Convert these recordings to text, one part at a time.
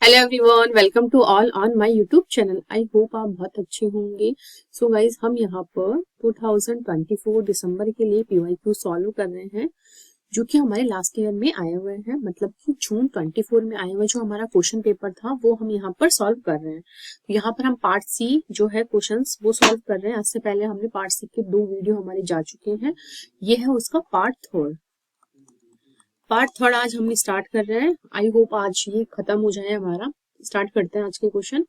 Hello everyone, welcome to all on my YouTube channel. I hope आप बहुत अच्छे होंगे। सो गाइज, हम यहाँ पर 2024 दिसंबर के लिए पीवाईक्यू सॉल्व कर रहे हैं, जो कि हमारे लास्ट ईयर में आए हुए हैं। मतलब कि जून 24 में आए हुए जो हमारा क्वेश्चन पेपर था वो हम यहाँ पर सॉल्व कर रहे हैं। तो यहाँ पर हम पार्ट सी जो है क्वेश्चंस वो सॉल्व कर रहे हैं। इससे पहले हमने पार्ट सी के 2 वीडियो हमारे जा चुके हैं। ये है उसका पार्ट थर्ड आज हम स्टार्ट कर रहे हैं। आई होप आज ये खत्म हो जाए हमारा। स्टार्ट करते हैं आज के क्वेश्चन।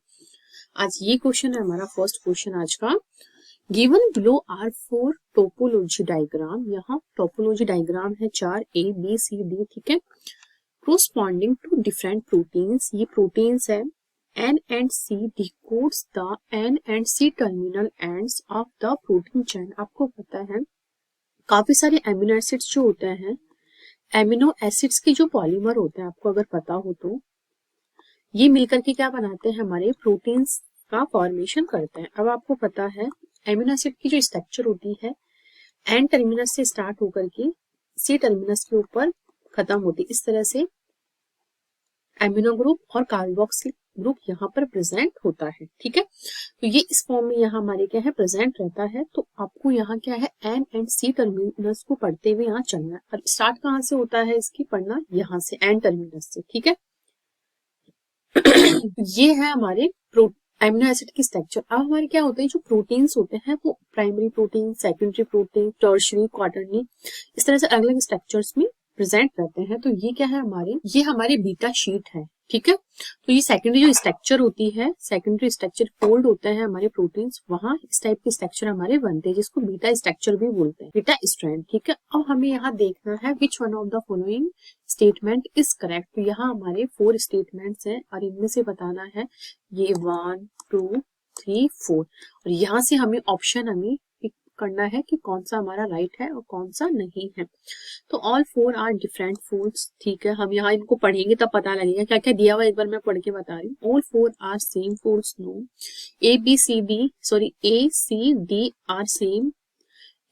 आज ये क्वेश्चन है हमारा फर्स्ट क्वेश्चन आज का। Given below are 4 topology diagram. यहाँ टोपोलॉजी डायग्राम है 4 ABCD, ठीक है, कोरस्पॉन्डिंग टू डिफरेंट प्रोटीन्स। ये प्रोटीन्स है। N and C decodes the N and C terminal ends of the protein chain। आपको पता है काफी सारे एमिनो एसिड्स जो होते हैं, एमिनो एसिड्स के जो पॉलीमर होते हैं, आपको अगर पता हो तो ये मिलकर के क्या बनाते हैं, हमारे प्रोटीन्स का फॉर्मेशन करते हैं। अब आपको पता है एमिनो एसिड की जो स्ट्रक्चर होती है एन टर्मिनस से स्टार्ट होकर के सी टर्मिनस के ऊपर खत्म होती है। इस तरह से एमिनो ग्रुप और कार्बोक्सिल ग्रुप यहाँ पर प्रेजेंट होता है, ठीक है। तो ये इस फॉर्म में यहाँ हमारे क्या है प्रेजेंट रहता है। तो आपको यहाँ क्या है एन एंड सी टर्मिनस को पढ़ते हुए यहाँ चलना है। और स्टार्ट कहाँ से होता है इसकी पढ़ना, यहाँ से एन टर्मिनस से, ठीक है। ये है हमारे एमिनो एसिड की स्ट्रक्चर। अब हमारे क्या होते हैं, जो प्रोटीन्स होते हैं वो primary protein, secondary protein, tertiary, quaternary, इस तरह से अलग अलग स्ट्रक्चर्स में प्रेजेंट रहते हैं। तो ये क्या है हमारे, ये हमारे बीटा शीट है, ठीक है। तो ये सेकेंडरी जो स्ट्रक्चर होती है, सेकेंडरी स्ट्रक्चर फोल्ड होते हैं हमारे प्रोटीन्स, वहां इस टाइप के स्ट्रक्चर हमारे बनते हैं, जिसको बीटा स्ट्रक्चर भी बोलते हैं, बीटा स्ट्रैंड, ठीक है। अब हमें यहाँ देखना है which one of the following statement is correct. तो यहाँ हमारे 4 स्टेटमेंट्स हैं और इनमें से बताना है ये 1 2 3 4, और यहाँ से हमें ऑप्शन हमें पिक करना है कि कौन सा हमारा राइट है और कौन सा नहीं है। तो ऑल 4 आर डिफरेंट फूड्स, ठीक है। हम यहाँ इनको पढ़ेंगे तब पता लगेगा क्या क्या दिया हुआ, एक बार मैं पढ़ के बता रही हूँ। All 4 are same foods, no. A C D are same,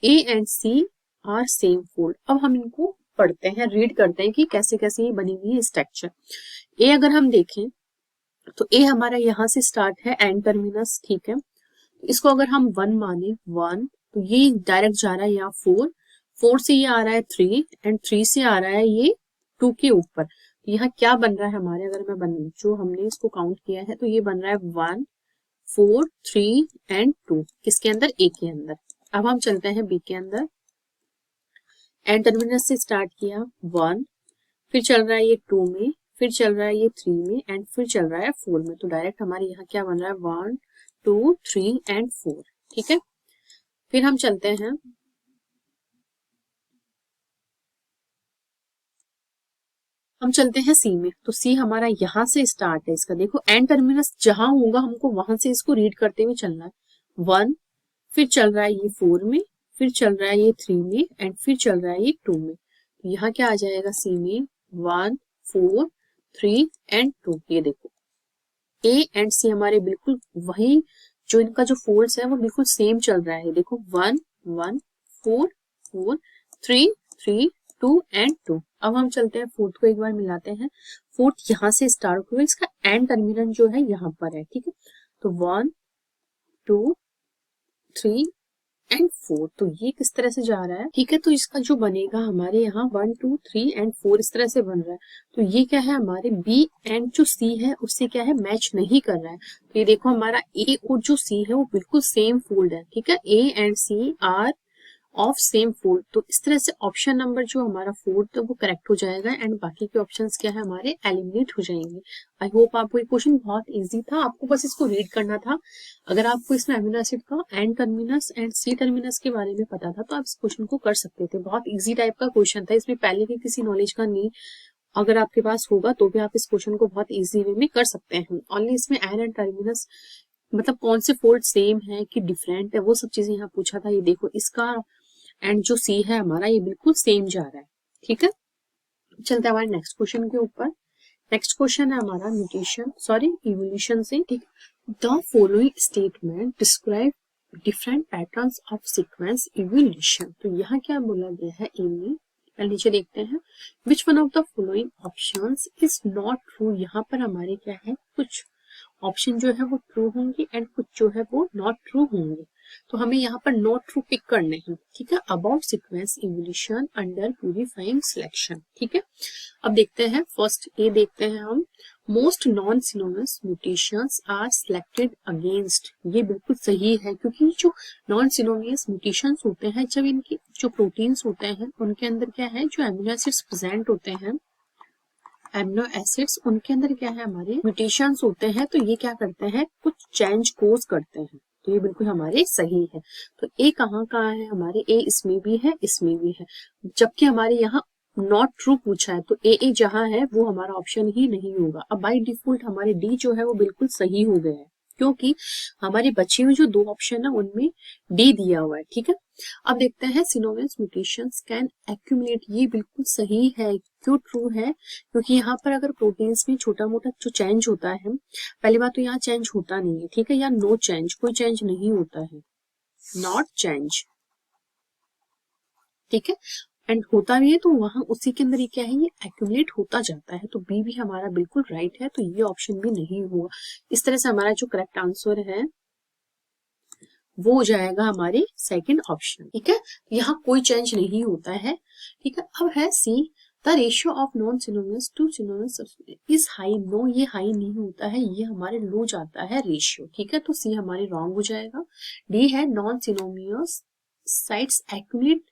A and C are same food. अब हम इनको पढ़ते हैं, रीड करते हैं कि कैसे कैसे ये बनी हुई है स्ट्रक्चर। ए अगर हम देखें तो ए हमारा यहाँ से स्टार्ट है एन टर्मिनस, ठीक है। इसको अगर हम 1 माने 1, तो ये डायरेक्ट जा रहा है यहाँ 4 से ये आ रहा है 3 एंड 3 से आ रहा है ये 2 के ऊपर। तो यहाँ क्या बन रहा है हमारे, अगर मैं जो हमने इसको काउंट किया है तो ये बन रहा है 1 4 3 एंड 2, किसके अंदर, ए के अंदर। अब हम चलते हैं बी के अंदर। एन टर्मिनस से स्टार्ट किया 1, फिर चल रहा है ये 2 में, फिर चल रहा है ये 3 में एंड फिर चल रहा है 4 में। तो डायरेक्ट हमारे यहाँ क्या बन रहा है 1 2 3 एंड 4, ठीक है। फिर हम चलते हैं सी में। तो सी हमारा यहाँ से स्टार्ट है इसका, देखो एन टर्मिनस जहां होगा हमको वहां से इसको रीड करते हुए चलना है। 1, फिर चल रहा है ये 4 में, फिर चल रहा है ये 3 में एंड फिर चल रहा है ये 2 में। तो यहाँ क्या आ जाएगा सी में 1 4 3 एंड 2। ये देखो ए एंड सी हमारे बिल्कुल वही, जो इनका जो फोल्ड्स है वो बिल्कुल सेम चल रहा है। देखो 1 1 4 4 3 3 2 एंड 2। अब हम चलते हैं फोर्थ को एक बार मिलाते हैं। फोर्थ यहाँ से स्टार्ट हुआ, इसका एंड टर्मिनल जो है यहाँ पर है, ठीक है। तो 1 2 3 एंड 4, तो ये किस तरह से जा रहा है, ठीक है। तो इसका जो बनेगा हमारे यहाँ 1 2 3 एंड 4 इस तरह से बन रहा है। तो ये क्या है हमारे बी एंड जो सी है उससे क्या है मैच नहीं कर रहा है। तो ये देखो हमारा ए और जो सी है वो बिल्कुल सेम फोल्ड है, ठीक है। A and C are of same fold. तो इस तरह से ऑप्शन नंबर जो हमारा 4 तो वो करेक्ट हो जाएगा एंड बाकी के ऑप्शंस क्या है हमारे एलिमिनेट हो जाएंगे। आई होप आपको ये क्वेश्चन बहुत इजी था, आपको बस इसको रीड करना था। अगर आपको इसमें एमिनो एसिड का N terminus and C terminus के बारे में पता था तो आप इस क्वेश्चन को कर सकते थे। बहुत इजी टाइप का क्वेश्चन था, इसमें पहले के किसी नॉलेज का नहीं, अगर आपके पास होगा तो भी आप इस क्वेश्चन को बहुत इजी वे में कर सकते हैं। ओनली इसमें एन एंड टर्मिनस मतलब कौन से फोल्ड सेम है कि डिफरेंट है वो सब चीजें यहाँ पूछा था। ये देखो इसका एंड जो सी है हमारा ये बिल्कुल सेम जा रहा है, ठीक है। चलते हैं हमारे नेक्स्ट क्वेश्चन के ऊपर। नेक्स्ट क्वेश्चन है हमारा इवोल्यूशन से, ठीक। The following statement describe different patterns of sequence evolution. तो यहाँ क्या बोला गया है, ए में नीचे देखते हैं, विच one of the following options is not true. यहाँ पर हमारे क्या है, कुछ ऑप्शन जो है वो ट्रू होंगे एंड कुछ जो है वो नॉट ट्रू होंगे, तो हमें यहाँ पर नॉट ट्रू पिक करने हैं, ठीक है। About sequence evolution under purifying selection, ठीक है। अब देखते हैं, फर्स्ट ए देखते हैं हम, most non synonymous mutations are selected against. ये बिल्कुल सही है, क्योंकि जो नॉन सिनोनिमस म्यूटेशंस होते हैं, जब इनके जो प्रोटीन्स होते हैं उनके अंदर क्या है, जो एमिनो एसिड्स प्रेजेंट होते हैं, एमिनो एसिड्स उनके अंदर क्या है, हमारे म्यूटेशंस होते हैं, तो ये क्या करते हैं, कुछ चेंज कोज करते हैं, तो ये बिल्कुल हमारे सही है। तो ए कहाँ है हमारे, ए इसमें भी है, इसमें भी है, जबकि हमारे यहाँ नॉट ट्रू पूछा है, तो ए जहां है वो हमारा ऑप्शन ही नहीं होगा। अब बाय डिफॉल्ट हमारे डी जो है वो बिल्कुल सही हो गया है, क्योंकि हमारे बचे हुए जो दो ऑप्शन है उनमें डी दिया हुआ है, ठीक है। अब देखते हैं, सिनोनिमस म्यूटेशंस कैन एक्यूमुलेट, ये बिल्कुल सही है। क्यों ट्रू है, क्योंकि यहाँ पर अगर प्रोटीन्स में छोटा मोटा जो चेंज होता है, पहली बात तो यहाँ चेंज होता नहीं है, ठीक है, या नो चेंज, कोई चेंज नहीं होता है, नॉट चेंज, ठीक है। एंड होता भी है तो वहां उसी के अंदर ये क्या है, ये एक्यूमुलेट होता जाता है, तो बी भी हमारा बिल्कुल राइट है, तो ये ऑप्शन भी नहीं हुआ। इस तरह से हमारा जो करेक्ट आंसर है वो हो जाएगा हमारे सेकंड ऑप्शन, ठीक है। यहाँ कोई चेंज नहीं होता है, ठीक है। अब है C, the ratio of non synonymous to synonymous is high. No, ये हाई नहीं होता है, ये हमारे लो जाता है रेशियो, ठीक है, तो सी हमारे रॉन्ग हो जाएगा। डी है, non synonymous sites accumulate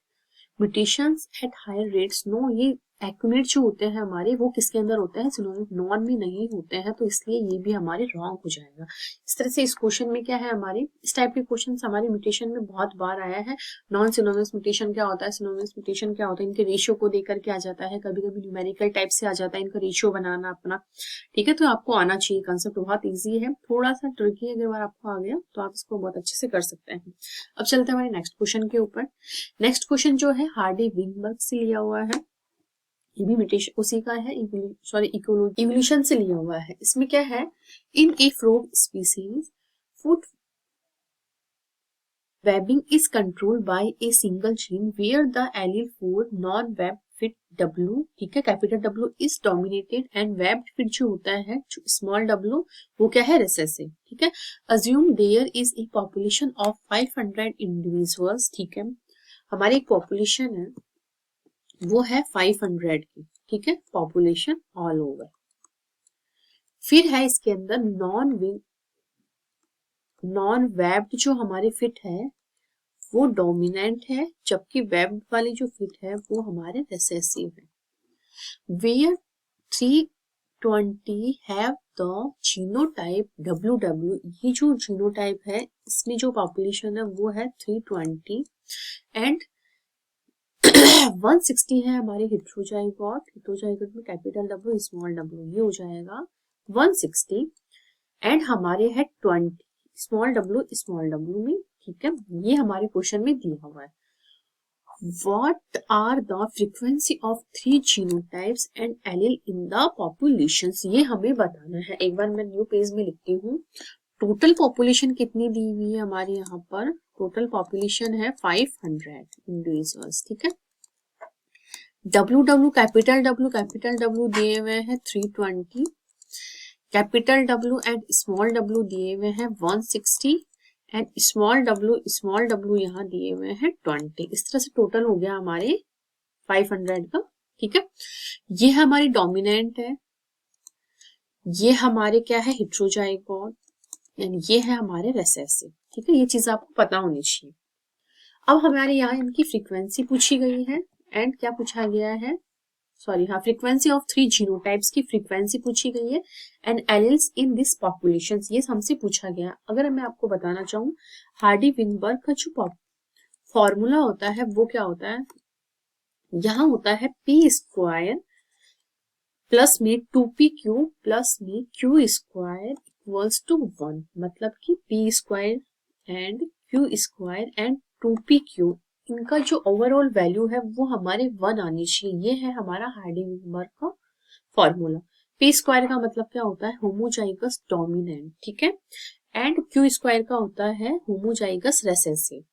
mutations at higher rates. No, ये एक्यूमुलेट जो होते हैं हमारे वो किसके अंदर होते हैं, सिनोनिम, नॉन में नहीं होते हैं, तो इसलिए ये भी हमारे रॉन्ग हो जाएगा। इस तरह से इस क्वेश्चन में क्या है, हमारे इस टाइप के क्वेश्चन हमारे म्यूटेशन में बहुत बार आया है। नॉन सिनोनिमस म्यूटेशन क्या होता है, सिनोनिमस म्यूटेशन क्या होता है, इनके रेशियो को देकर के आ जाता है, कभी कभी न्यूमेरिकल टाइप से आ जाता है, इनका रेशियो बनाना अपना, ठीक है। तो आपको आना चाहिए, कंसेप्ट बहुत ईजी है, थोड़ा सा ट्रिकी है, अगर बार आपको आ गया तो आप इसको बहुत अच्छे से कर सकते हैं। अब चलते हैं हमारे नेक्स्ट क्वेश्चन के ऊपर। नेक्स्ट क्वेश्चन जो है हार्डी विंगबर्ग से लिया हुआ है, ये भी म्यूटेशन उसी का है, इवोल्यूशन से लिया हुआ है। इसमें क्या है, in a frog species foot webbing is controlled by a single gene where the allele for non web feet W, ठीक है, capital W is dominated and webbed feet जो होता है स्मॉल W वो क्या है, रिसेसिव, ठीक है। Assume there is a population of 500 individuals, ठीक है, हमारी एक पॉपुलेशन है वो है 500 की, ठीक है, पॉपुलेशन ऑल ओवर। फिर है इसके अंदर नॉन वेब्ड जो हमारे फिट है वो डोमिनेंट है, जबकि वेब्ड वाली जो फिट है वो हमारे रिसेसिव है। Where 320 have the genotype WW, ये जो जीनोटाइप है इसमें जो पॉपुलेशन है वो है 320 एंड 160 है हमारे हेट्रोजाइगोट, हेट्रोजाइगोट में कैपिटल W स्मॉल W, ये हो जाएगा 160 एंड हमारे है 20 स्मॉल W में, ठीक है, ये हमारे क्वेश्चन में दिया हुआ है। What are the frequency of 3 genotypes and allele in the populations, ये हमें बताना है। एक बार मैं न्यू पेज में लिखती हूँ, टोटल पॉपुलेशन कितनी दी हुई है हमारे यहाँ पर, टोटल पॉपुलेशन है 500 इंडिविजुअल्स, ठीक है। WW कैपिटल W दिए हुए हैं 320, capital W and small W दिए हुए हैं 160 एंड स्मॉल W यहाँ दिए हुए हैं 20। इस तरह से टोटल हो गया हमारे 500 का, ठीक है। ये हमारी डोमिनेंट है, ये हमारे क्या है हेट्रोजाइगोट एंड ये है हमारे रिसेसिव, ठीक है, ये चीज आपको पता होनी चाहिए। अब हमारे यहाँ इनकी फ्रीक्वेंसी पूछी गई है एंड क्या पूछा गया है, सॉरी हाँ, फ्रीक्वेंसी ऑफ 3 जीनोटाइप्स की फ्रीक्वेंसी पूछी गई है and alleles in this population, ये हमसे पूछा गया। अगर मैं आपको बताना चाहूँ, हार्डी विंगबर्ग का जो फॉर्मूला होता है वो क्या होता है, यहाँ होता है P स्क्वायर प्लस में 2PQ प्लस में Q स्क्वायर इक्वल्स टू 1, मतलब कि P square and Q square and 2PQ, इनका जो ओवरऑल वैल्यू है वो हमारे 1 आनी चाहिए। ये है हमारा हार्डी विंगबर्ग का फॉर्मूला। P स्क्वायर का मतलब क्या होता है, होमोजाइगस डोमिनेंट, ठीक है, एंड Q स्क्वायर का होता है होमोजाइगस रिसेसिव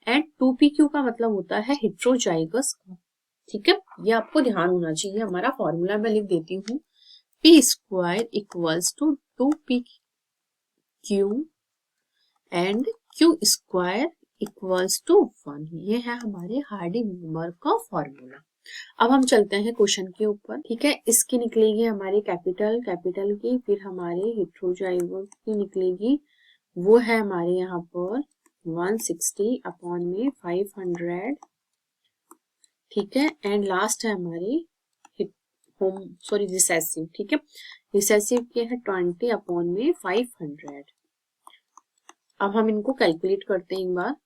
एंड 2PQ का मतलब होता है हेट्रोजाइगस का, ठीक है, ये आपको ध्यान होना चाहिए। हमारा फॉर्मूला मैं लिख देती हूँ, p square equals to 2p q and q square equals to 1। ये है हमारे हार्डी-न्यूमैन का फॉर्मूला। अब हम चलते हैं क्वेश्चन के ऊपर। ठीक है, इसकी निकलेगी हमारी कैपिटल की, फिर हमारे हेट्रोजाइगोट की निकलेगी, वो है हमारे यहाँ पर 160 अपॉन में 500। ठीक है, एंड लास्ट है हमारी रिसेसिव। ठीक है, रिसेसिव के है 20 अपॉन में 500। अब हम इनको कैलकुलेट करते हैं एक बार।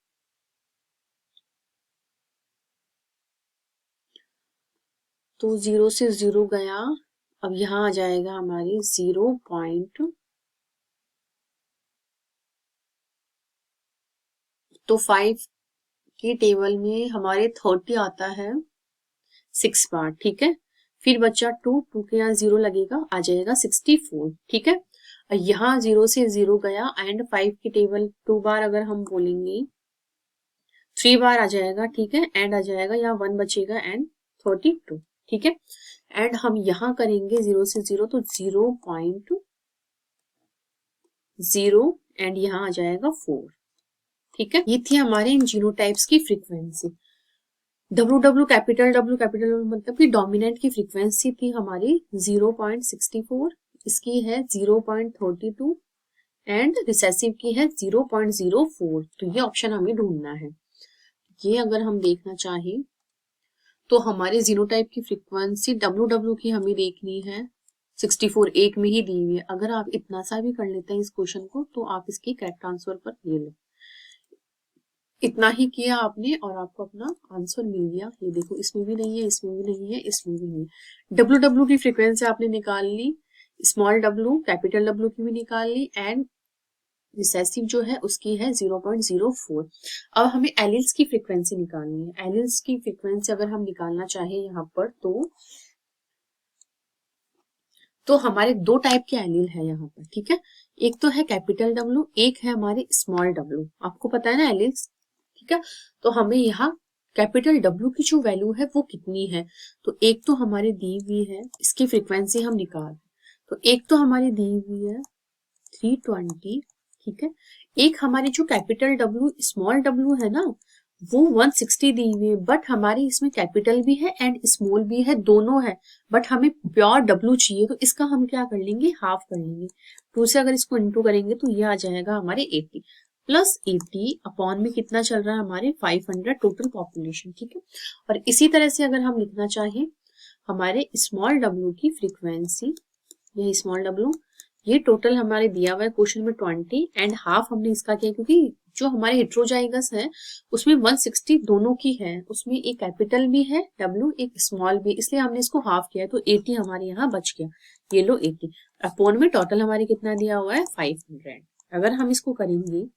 तो 0 से 0 गया, अब यहाँ आ जाएगा हमारी 0 तो 5 की टेबल में हमारे 30 आता है 6 बार। ठीक है, फिर बच्चा 2 के यहाँ 0 लगेगा, आ जाएगा 64। ठीक है, यहाँ 0 से 0 गया एंड 5 की टेबल 2 बार अगर हम बोलेंगे 3 बार आ जाएगा। ठीक है, एंड आ जाएगा, यहाँ 1 बचेगा एंड 32। ठीक है, एंड हम यहाँ करेंगे 0 से 0 तो 0.0 एंड यहाँ आ जाएगा 4। ठीक है, ये थी हमारे इन जीनोटाइप्स की फ्रीक्वेंसी। डब्ल्यू कैपिटल डब्ल्यू मतलब कि डोमिनेंट की फ्रीक्वेंसी थी हमारी 0.64, इसकी है 0.32 एंड रिसेसिव की है 0.04। तो ये ऑप्शन हमें ढूंढना है। ये अगर हम देखना चाहें तो हमारे जीनोटाइप की फ्रीक्वेंसी डब्ल्यू की हमें देखनी है 64, एक में ही दी हुई है। अगर आप इतना सा भी कर लेते हैं इस क्वेश्चन को तो आप इसकी कैट ट्रांसफर पर ले लें। इतना ही किया आपने और आपको अपना आंसर मिल गया। ये देखो, इसमें भी नहीं है, इसमें भी नहीं है, इसमें भी नहीं है। डब्ल्यू की फ्रीक्वेंसी आपने निकाल ली, स्मॉल डब्ल्यू कैपिटल डब्ल्यू की भी निकाल ली एंड रिसेसिव जो है उसकी है 0.04। अब हमें एलिल्स की फ्रीक्वेंसी निकालनी है। एलिल्स की फ्रीक्वेंसी अगर हम निकालना चाहें यहाँ पर तो हमारे दो टाइप के एलिल है यहाँ पर। ठीक है, एक तो है कैपिटल डब्ल्यू, एक है हमारे स्मॉल डब्ल्यू। आपको पता है ना एलिल्स। ठीक है, तो हमें यहाँ कैपिटल डब्ल्यू की जो वैल्यू है वो कितनी है, तो एक तो हमारी दी हुई है, इसकी फ्रीक्वेंसी हम निकाल, तो एक तो हमारी दी हुई है 320। ठीक है, एक हमारी जो कैपिटल डब्ल्यू स्मॉल डब्ल्यू है ना वो 160 दी हुई है, बट हमारी इसमें कैपिटल भी है एंड स्मॉल भी है, दोनों है, बट हमें प्योर डब्ल्यू चाहिए, तो इसका हम क्या कर लेंगे, हाफ कर लेंगे। 2 से अगर इसको इंटू करेंगे तो ये आ जाएगा हमारे 80 प्लस 80 अपॉन में कितना चल रहा है हमारे 500 टोटल पॉपुलेशन। ठीक है, और इसी तरह से अगर हम लिखना चाहें हमारे स्मॉल डब्ल्यू की फ्रीक्वेंसी, ये स्मॉल डब्ल्यू, ये टोटल हमारे दिया हुआ है क्वेश्चन में 20 एंड हाफ हमने इसका किया क्योंकि जो हमारे हेट्रोजाइगस है उसमें 160 दोनों की है, उसमें एक कैपिटल भी है डब्ल्यू, एक स्मॉल भी, इसलिए हमने इसको हाफ किया तो 80 हमारे यहाँ बच गया। ये लो 80 अपॉन में टोटल हमारे कितना दिया हुआ है 500। अगर हम इसको करेंगे,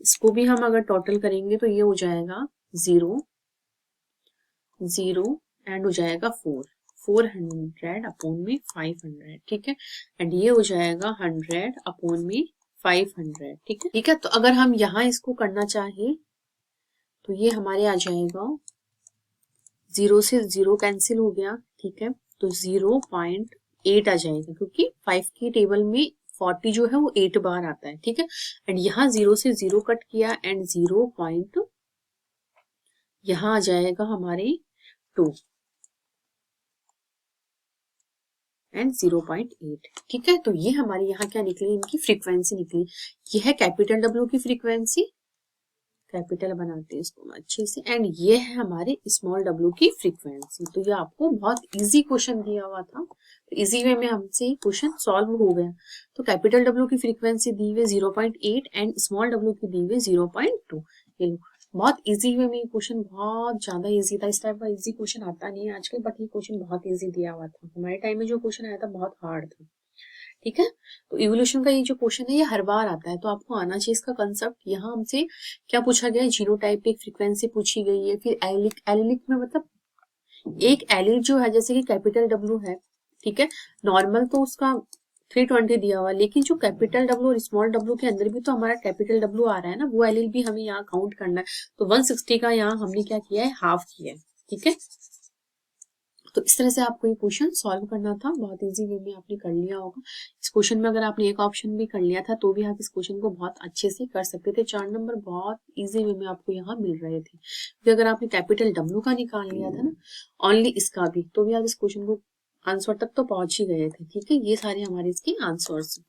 इसको भी हम अगर टोटल करेंगे तो ये हो जाएगा 0 0 एंड हो जाएगा 400 अपॉन में 500। ठीक है, एंड ये हो जाएगा 100 अपॉन में 500। ठीक है, ठीक है, तो अगर हम यहाँ इसको करना चाहें तो ये हमारे आ जाएगा 0 से 0 कैंसिल हो गया। ठीक है, तो 0.8 आ जाएगा क्योंकि 5 की टेबल में 40 जो है वो 8 बार आता है। ठीक है, एंड यहाँ 0 से 0 कट किया एंड 0. यहाँ आ जाएगा हमारे 2 एंड 0.8। ठीक है, तो ये हमारी यहाँ क्या निकली, इनकी फ्रीक्वेंसी निकली। ये है कैपिटल डब्ल्यू की फ्रीक्वेंसी, कैपिटल बनाते हैं इसको अच्छे से, एंड ये है हमारे स्मॉल डब्ल्यू की फ्रीक्वेंसी। तो ये आपको बहुत इजी क्वेश्चन दिया हुआ था, तो इजी वे में हमसे क्वेश्चन सॉल्व हो गया। तो कैपिटल डब्ल्यू की फ्रीक्वेंसी दी हुई 0.8 एंड स्मॉल डब्ल्यू की दी हुई 0.2। ये लो, बहुत इजी वे में क्वेश्चन, बहुत ज्यादा इजी था। इस टाइप का इजी क्वेश्चन आता नहीं है आजकल, बट ये क्वेश्चन बहुत इजी दिया हुआ था। हमारे टाइम में जो क्वेश्चन आया था बहुत हार्ड था। ठीक है, तो इवोल्यूशन का ये जो क्वेश्चन है ये हर बार आता है, तो आपको आना चाहिए इसका कंसेप्ट। यहाँ हमसे क्या पूछा गया है, जीनोटाइप की फ्रीक्वेंसी पूछी गई है, फिर एलिलिक, एलिलिक में मतलब एक एलिल जो है जैसे कि कैपिटल डब्ल्यू है, ठीक है, नॉर्मल तो उसका 320 दिया हुआ, लेकिन जो कैपिटल डब्ल्यू और स्मॉल डब्ल्यू के अंदर भी तो हमारा कैपिटल डब्ल्यू आ रहा है ना, वो एलिल भी हमें यहाँ काउंट करना है। तो 160 का यहाँ हमने क्या किया है, हाफ किया है। ठीक है, तो इस तरह से आपको ये क्वेश्चन सॉल्व करना था, बहुत इजी वे में आपने कर लिया होगा। इस क्वेश्चन में अगर आपने एक ऑप्शन भी कर लिया था तो भी आप इस क्वेश्चन को बहुत अच्छे से कर सकते थे। 4 नंबर बहुत इजी वे में आपको यहाँ मिल रहे थे। फिर अगर आपने कैपिटल डब्ल्यू का निकाल लिया था ना, ओनली इसका भी, तो भी आप इस क्वेश्चन को आंसर तक तो पहुंच ही गए थे। ठीक है, ये सारे हमारे इसके आंसर्स।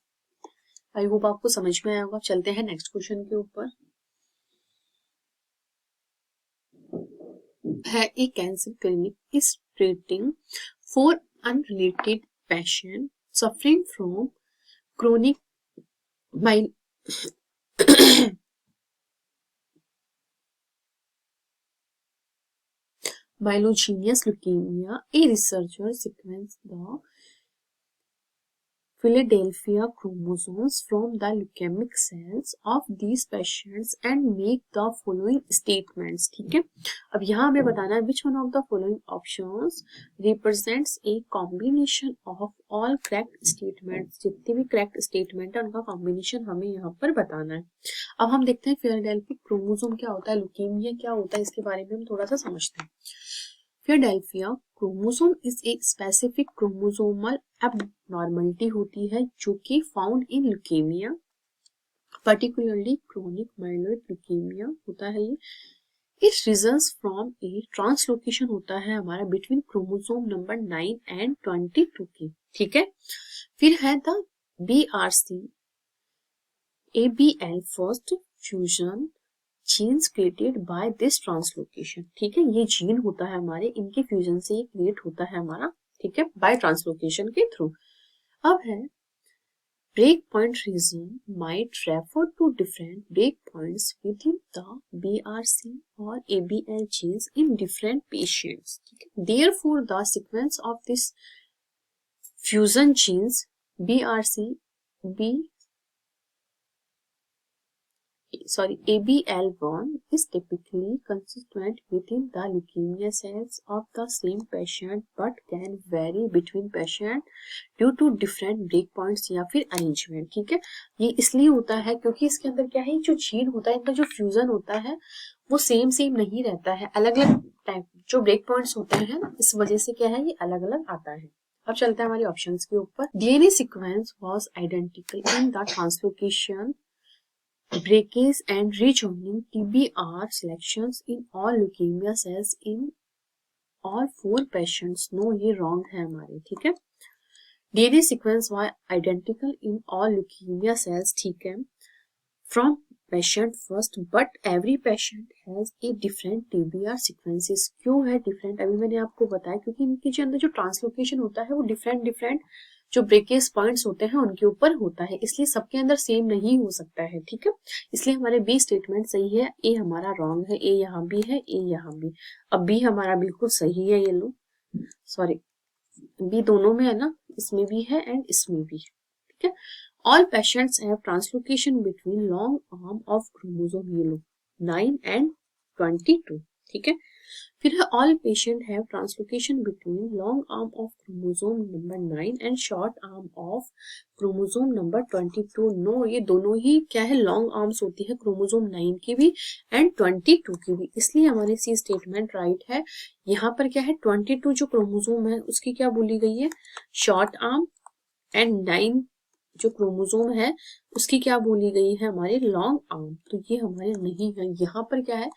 आई होप आपको समझ में आया होगा। चलते हैं नेक्स्ट क्वेश्चन के ऊपर। है a cancer clinic is treating 4 unrelated patients suffering from chronic myelogenous leukemia. A researcher sequenced the Philadelphia chromosomes from the leukemic cells of these patients and make the following statements. ठीक है, अब यहाँ हमें बताना है which one of the following options represents a combination of all correct statements. जितने भी correct statement है उनका combination हमें यहाँ पर बताना है। अब हम देखते हैं फिलाडेल्फिया क्रोमोसोम क्या होता है, ल्यूकेमिया क्या होता है, इसके बारे में हम थोड़ा सा समझते हैं। फिलाडेल्फिया क्रोमोसोम इज एक स्पेसिफिक क्रोमोसोमल एबनॉर्मलिटी होती है जो कि found in leukaemia, particularly chronic myeloid leukaemia होता है ये। It results from A translocation होता है हमारा बिटवीन क्रोमोसोम नंबर 9 एंड 22 की। ठीक है, फिर है the BRC ABL first fusion genes created by this translocation. ठीक है, ये जीन होता है हमारे, इनके फ्यूजन से ये क्रिएट होता है हमारा। ठीक है, बाय ट्रांसलोकेशन के थ्रू। अब है break point region might refer to different break points with in the BRC और ABL genes in different patients. Therefore the sequence of this fusion genes ABL1 is typically consistent within the leukemia cells of the same patient but can vary between patient due to different breakpoints या फिर arrangement। ठीक है, ये इसलिए होता है क्योंकि इसके अंदर क्या है, जो जीन होता है इनका जो फ्यूजन होता है वो सेम नहीं रहता है, अलग अलग टाइप जो ब्रेक पॉइंट्स होते हैं ना, इस वजह से क्या है ये अलग अलग आता है। अब चलते हैं हमारे ऑप्शंस के ऊपर। DNA sequence was identical in the translocation breakage and rejoining TBR selections in all leukemia cells in all 4 patients। No, ये wrong है हमारे। ठीक है, DNA sequence was identical in all leukemia cells। ठीक है, from patient first but every patient has a different TBR sequences। क्यों है different, अभी मैंने आपको बताया क्योंकि इनके जो अंदर जो ट्रांसलोकेशन होता है वो डिफरेंट जो ब्रेकेज पॉइंट्स होते हैं उनके ऊपर होता है, इसलिए सबके अंदर सेम नहीं हो सकता है। ठीक है, इसलिए हमारे बी स्टेटमेंट सही है, ए हमारा रॉन्ग है। ए यहाँ भी है, ए यहाँ भी। अब बी हमारा बिल्कुल सही है, ये लो, सॉरी बी दोनों में है ना, इसमें भी है एंड इसमें भी। ठीक है, all patients have translocation between long arm of chromosome, ये लो 9 एंड 22। ठीक है, फिर है all patient have translocation between long arm of chromosome number 9 and short arm of chromosome number 22। No, ये दोनों ही क्या है, लॉन्ग आर्म्स होती है क्रोमोसोम 9 की भी एंड 22 की भी, इसलिए हमारी सी स्टेटमेंट राइट है। यहाँ पर क्या है, 22 जो क्रोमोसोम है उसकी क्या बोली गई है, शॉर्ट आर्म, एंड 9 जो क्रोमोसोम है उसकी क्या बोली गई है, हमारे लॉन्ग आर्म। तो ये हमारे नहीं है, यहाँ पर क्या है,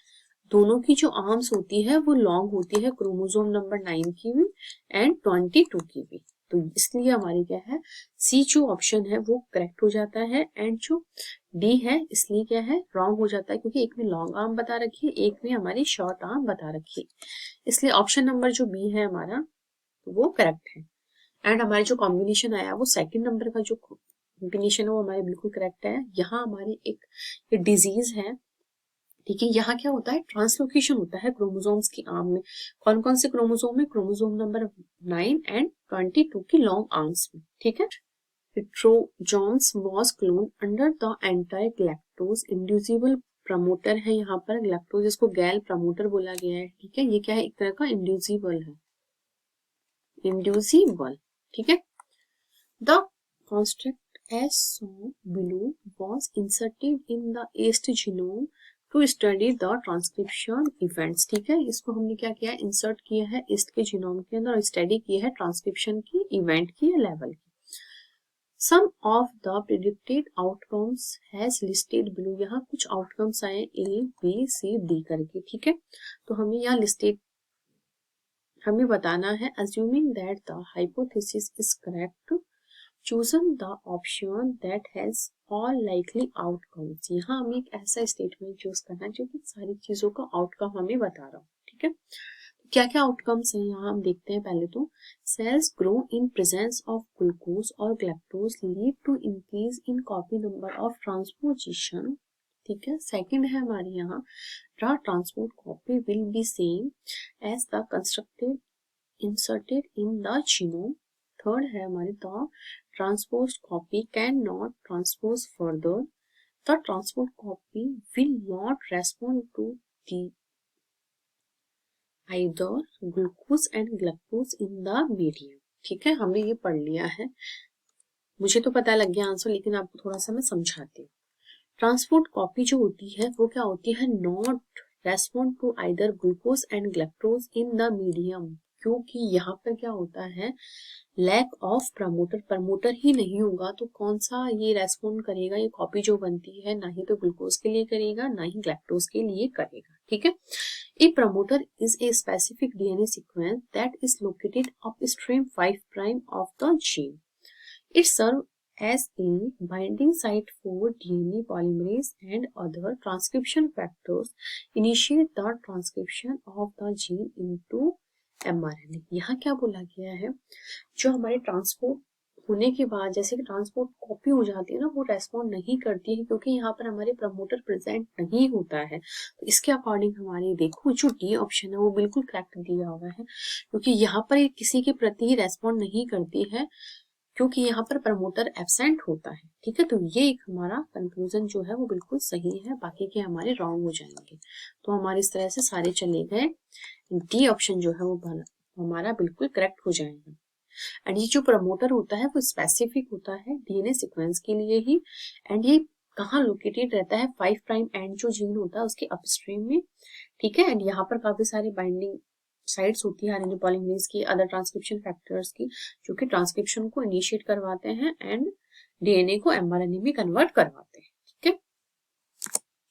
दोनों की जो आर्म्स होती है वो लॉन्ग होती है, क्रोमोसोम नंबर 9 की भी एंड 22 की भी। तो इसलिए हमारी क्या है, सी जो ऑप्शन है वो करेक्ट हो जाता है एंड जो डी है इसलिए क्या है, रॉन्ग हो जाता है, क्योंकि एक में लॉन्ग आर्म बता रखी है, एक में हमारी शॉर्ट आर्म बता रखी है, इसलिए ऑप्शन नंबर जो बी है हमारा वो करेक्ट है। एंड हमारे जो कॉम्बिनेशन आया वो सेकंड नंबर का जो कॉम्बिनेशन है वो हमारे बिल्कुल करेक्ट है। यहाँ हमारी एक डिजीज है, ठीक है, यहाँ क्या होता है, ट्रांसलोकेशन होता है क्रोमोसोम्स की आर्म में। कौन कौन से क्रोमोसोम में, क्रोमोसोम नंबर 9 एंड 22 की लॉन्ग आर्म्स में। ठीक है, heterosomes was clone under the anti galactose inducible promoter है, यहाँ पर गैलेक्टोज इसको गैल प्रमोटर बोला गया है। ठीक है, ये क्या है, एक तरह का इंड्यूसिबल है, इंड्यूसिबल। ठीक है, the construct as shown below was inserted in the yeast genome to study the transcription events. ठीक है, इसको हमने क्या किया, इंसर्ट किया है ईस्ट के जीनोम के अंदर और स्टडी किया है ट्रांसक्रिप्शन की, इवेंट की या लेवल की। Sum of the predicted outcomes has listed below. यहाँ कुछ आउटकम्स आए ए बी सी डी करके। ठीक है, तो हमें यहाँ लिस्टेड हमें बताना है assuming that the hypothesis is correct, chosen the option that has all likely outcomes. यहाँ हमें एक ऐसा स्टेटमेंट चूज करना है जो कि सारी चीजों का आउटकम हमें बता रहा हूँ। ठीक है, क्या क्या आउटकम्स हैं यहाँ हम देखते हैं। पहले तो cells grow in presence of glucose और galactose lead to increase in copy number of transposition. ठीक है, सेकंड है हमारे यहाँ the transport copy will be same as the constructed inserted in the genome. Third है हमारे the transposed copy can not transpose further, the transport copy will not respond to the either glucose and galactose in the medium। ठीक है, हमने ये पढ़ लिया है, मुझे तो पता लग गया आंसर, लेकिन आपको थोड़ा सा मैं समझाती हूँ। ट्रांसपोर्ट कॉपी जो होती है वो क्या होती है, not respond to either glucose and galactose in the medium, क्योंकि यहाँ पर क्या होता है, लैक ऑफ प्रमोटर, प्रमोटर ही नहीं होगा तो कौन सा ये रेस्पॉन्ड करेगा, ये कॉपी जो बनती है ना ही तो ग्लूकोज के लिए करेगा ना ही ग्लैक्टोज के लिए करेगा। ठीक है, A promoter is a specific DNA sequence that is located upstream 5' of the gene. It serves as a binding site for DNA polymerase and other transcription factors initiate the transcription of the gene into mRNA। यहाँ क्या बोला गया है, जो हमारे transport होने के बाद जैसे कि ट्रांसपोर्ट कॉपी हो जाती है ना, वो रेस्पॉन्ड नहीं करती है क्योंकि यहाँ पर हमारे प्रमोटर प्रेजेंट नहीं होता है। तो इसके अकॉर्डिंग हमारे देखो जो डी ऑप्शन है वो बिल्कुल करेक्ट दिया हुआ है, क्योंकि यहाँ पर किसी के प्रति रेस्पॉन्ड नहीं करती है क्योंकि यहाँ पर प्रमोटर एब्सेंट होता है। ठीक है, तो ये एक हमारा कंक्लूजन जो है वो बिल्कुल सही है, बाकी के हमारे रॉन्ग हो जाएंगे। तो हमारे इस तरह से सारे चले गए, डी ऑप्शन जो है वो हमारा बिल्कुल करेक्ट हो जाएगा। एंड ये जो प्रमोटर होता है वो स्पेसिफिक होता है डीएनए सीक्वेंस के लिए ही, एंड ये कहाँ लोकेटेड रहता है, 5' एंड जो जीन होता है उसके अपस्ट्रीम में। ठीक है, एंड यहाँ पर काफी सारी बाइंडिंग साइट्स होती है आरएनए पॉलीमरेज की, अदर ट्रांसक्रिप्शन फैक्टर्स की, जो कि ट्रांसक्रिप्शन को इनिशिएट करवाते हैं एंड डीएनए को एमआरएनए में कन्वर्ट करवाते हैं। ठीक है,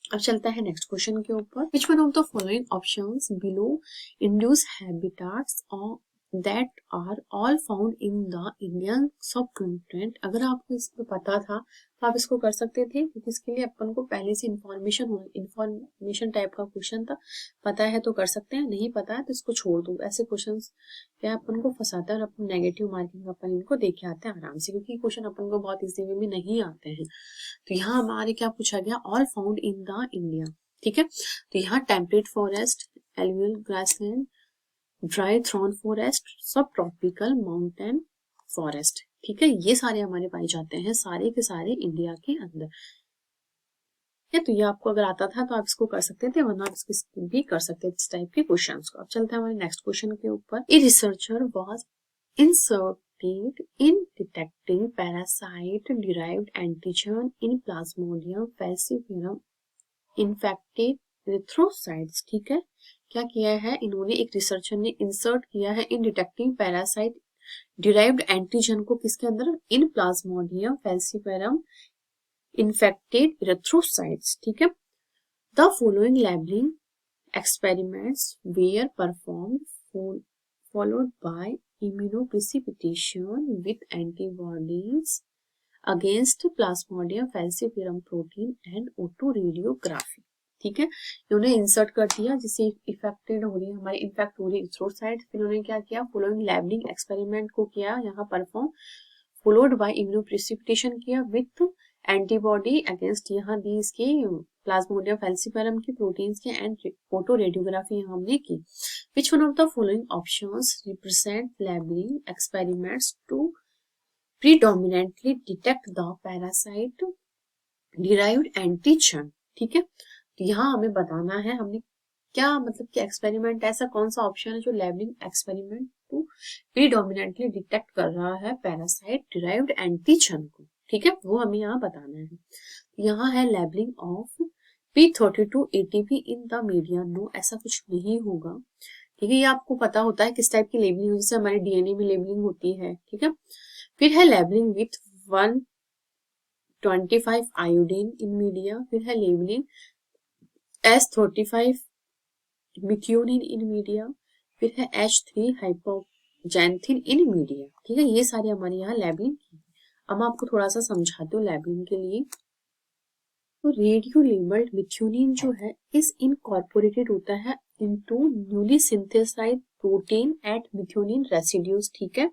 अब चलता है नेक्स्ट क्वेश्चन के ऊपर। विच one of the following options below induce habitats और that are all found in the Indian subcontinent। अगर आपको इसमें पता था तो आप इसको कर सकते थे, क्योंकि इसके लिए अपन को पहले से इंफॉर्मेशन टाइप का क्वेश्चन था, पता है तो कर सकते हैं, नहीं पता है तो इसको छोड़ दो। ऐसे क्वेश्चंस क्या अपन को फंसाता है और अपन नेगेटिव मार्किंग अपन इनको देखे आते हैं आराम से, क्योंकि क्वेश्चन अपन को बहुत इजी वे में नहीं आते हैं। तो यहाँ हमारे क्या पूछा गया, all found in the India. ठीक है, तो यहाँ temperate forest, alluvial grassland, dry thrown forest, सब ट्रॉपिकल माउंटेन फॉरेस्ट। ठीक है, ये सारे हमारे पाए जाते हैं सारे के सारे इंडिया के अंदर। तो ये आपको अगर आता था तो आप इसको कर सकते थे, वरना आप इसको भी कर सकते थे इस टाइप के क्वेश्चंस को। अब चलते हैं हमारे नेक्स्ट क्वेश्चन के ऊपर। A researcher was inserted in detecting parasite derived antigen in Plasmodium falciparum infected erythrocytes. ठीक है, क्या किया है इन्होंने, एक रिसर्चर ने इंसर्ट किया है in detecting parasite derived antigen को किसके अंदर, in Plasmodium falciparum infected erythrocytes. ठीक है, the following labelling experiments were performed followed by immunoprecipitation with antibodies against Plasmodium falciparum protein and autoradiography। ठीक है, इन्होंने इंसर्ट कर दिया जिससे इफेक्टेड हो रही है हमारी, इन्फेक्ट हो रही है एरिथ्रोसाइट। फिर उन्होंने क्या किया, फॉलोइंग लैबलिंग एक्सपेरिमेंट को किया यहाँ परफॉर्म, फॉलोड बाय इम्यूनोप्रेसिपिटेशन किया विथ एंटीबॉडी अगेंस्ट यहाँ दी इसकी प्लाज्मोडियम फैल्सिपेरम की प्रोटीन्स के, एंड फोटो रेडियोग्राफी हमने की। Which one of the following options represent labelling experiments to predominantly detect the parasite derived antigen. ठीक है, तो यहाँ हमें बताना है हमने क्या मतलब कि एक्सपेरिमेंट ऐसा कौन सा ऑप्शन है जो लैबलिंग एक्सपेरिमेंट टू प्रीडोमिनेंटली डिटेक्ट कर रहा है पैरासाइट डिराइव्ड एंटीजन को। ठीक है, वो हमें यहाँ बताना है। यहाँ है labelling of P32 ATP in the media, no ऐसा कुछ नहीं होगा। ठीक है, ये आपको पता होता है किस टाइप की लेबलिंग, जैसे हमारे डीएनए में लेबलिंग होती है। ठीक है, फिर है labelling with 125 iodine in media, फिर है लेबलिंग S35 मिथ्योनिन इन मीडिया, फिर है H3 हाइपोजैंथिन इन मीडिया। ठीक है, ये सारी हमारे यहाँ लेबलिंग की। अब मैं आपको थोड़ा सा समझाती हूँ लेबलिंग के लिए। तो रेडियो लेबल्ड मिथ्योनिन जो है इस इनकॉर्पोरेटेड होता है into newly synthesised protein at methionine residues. ठीक है,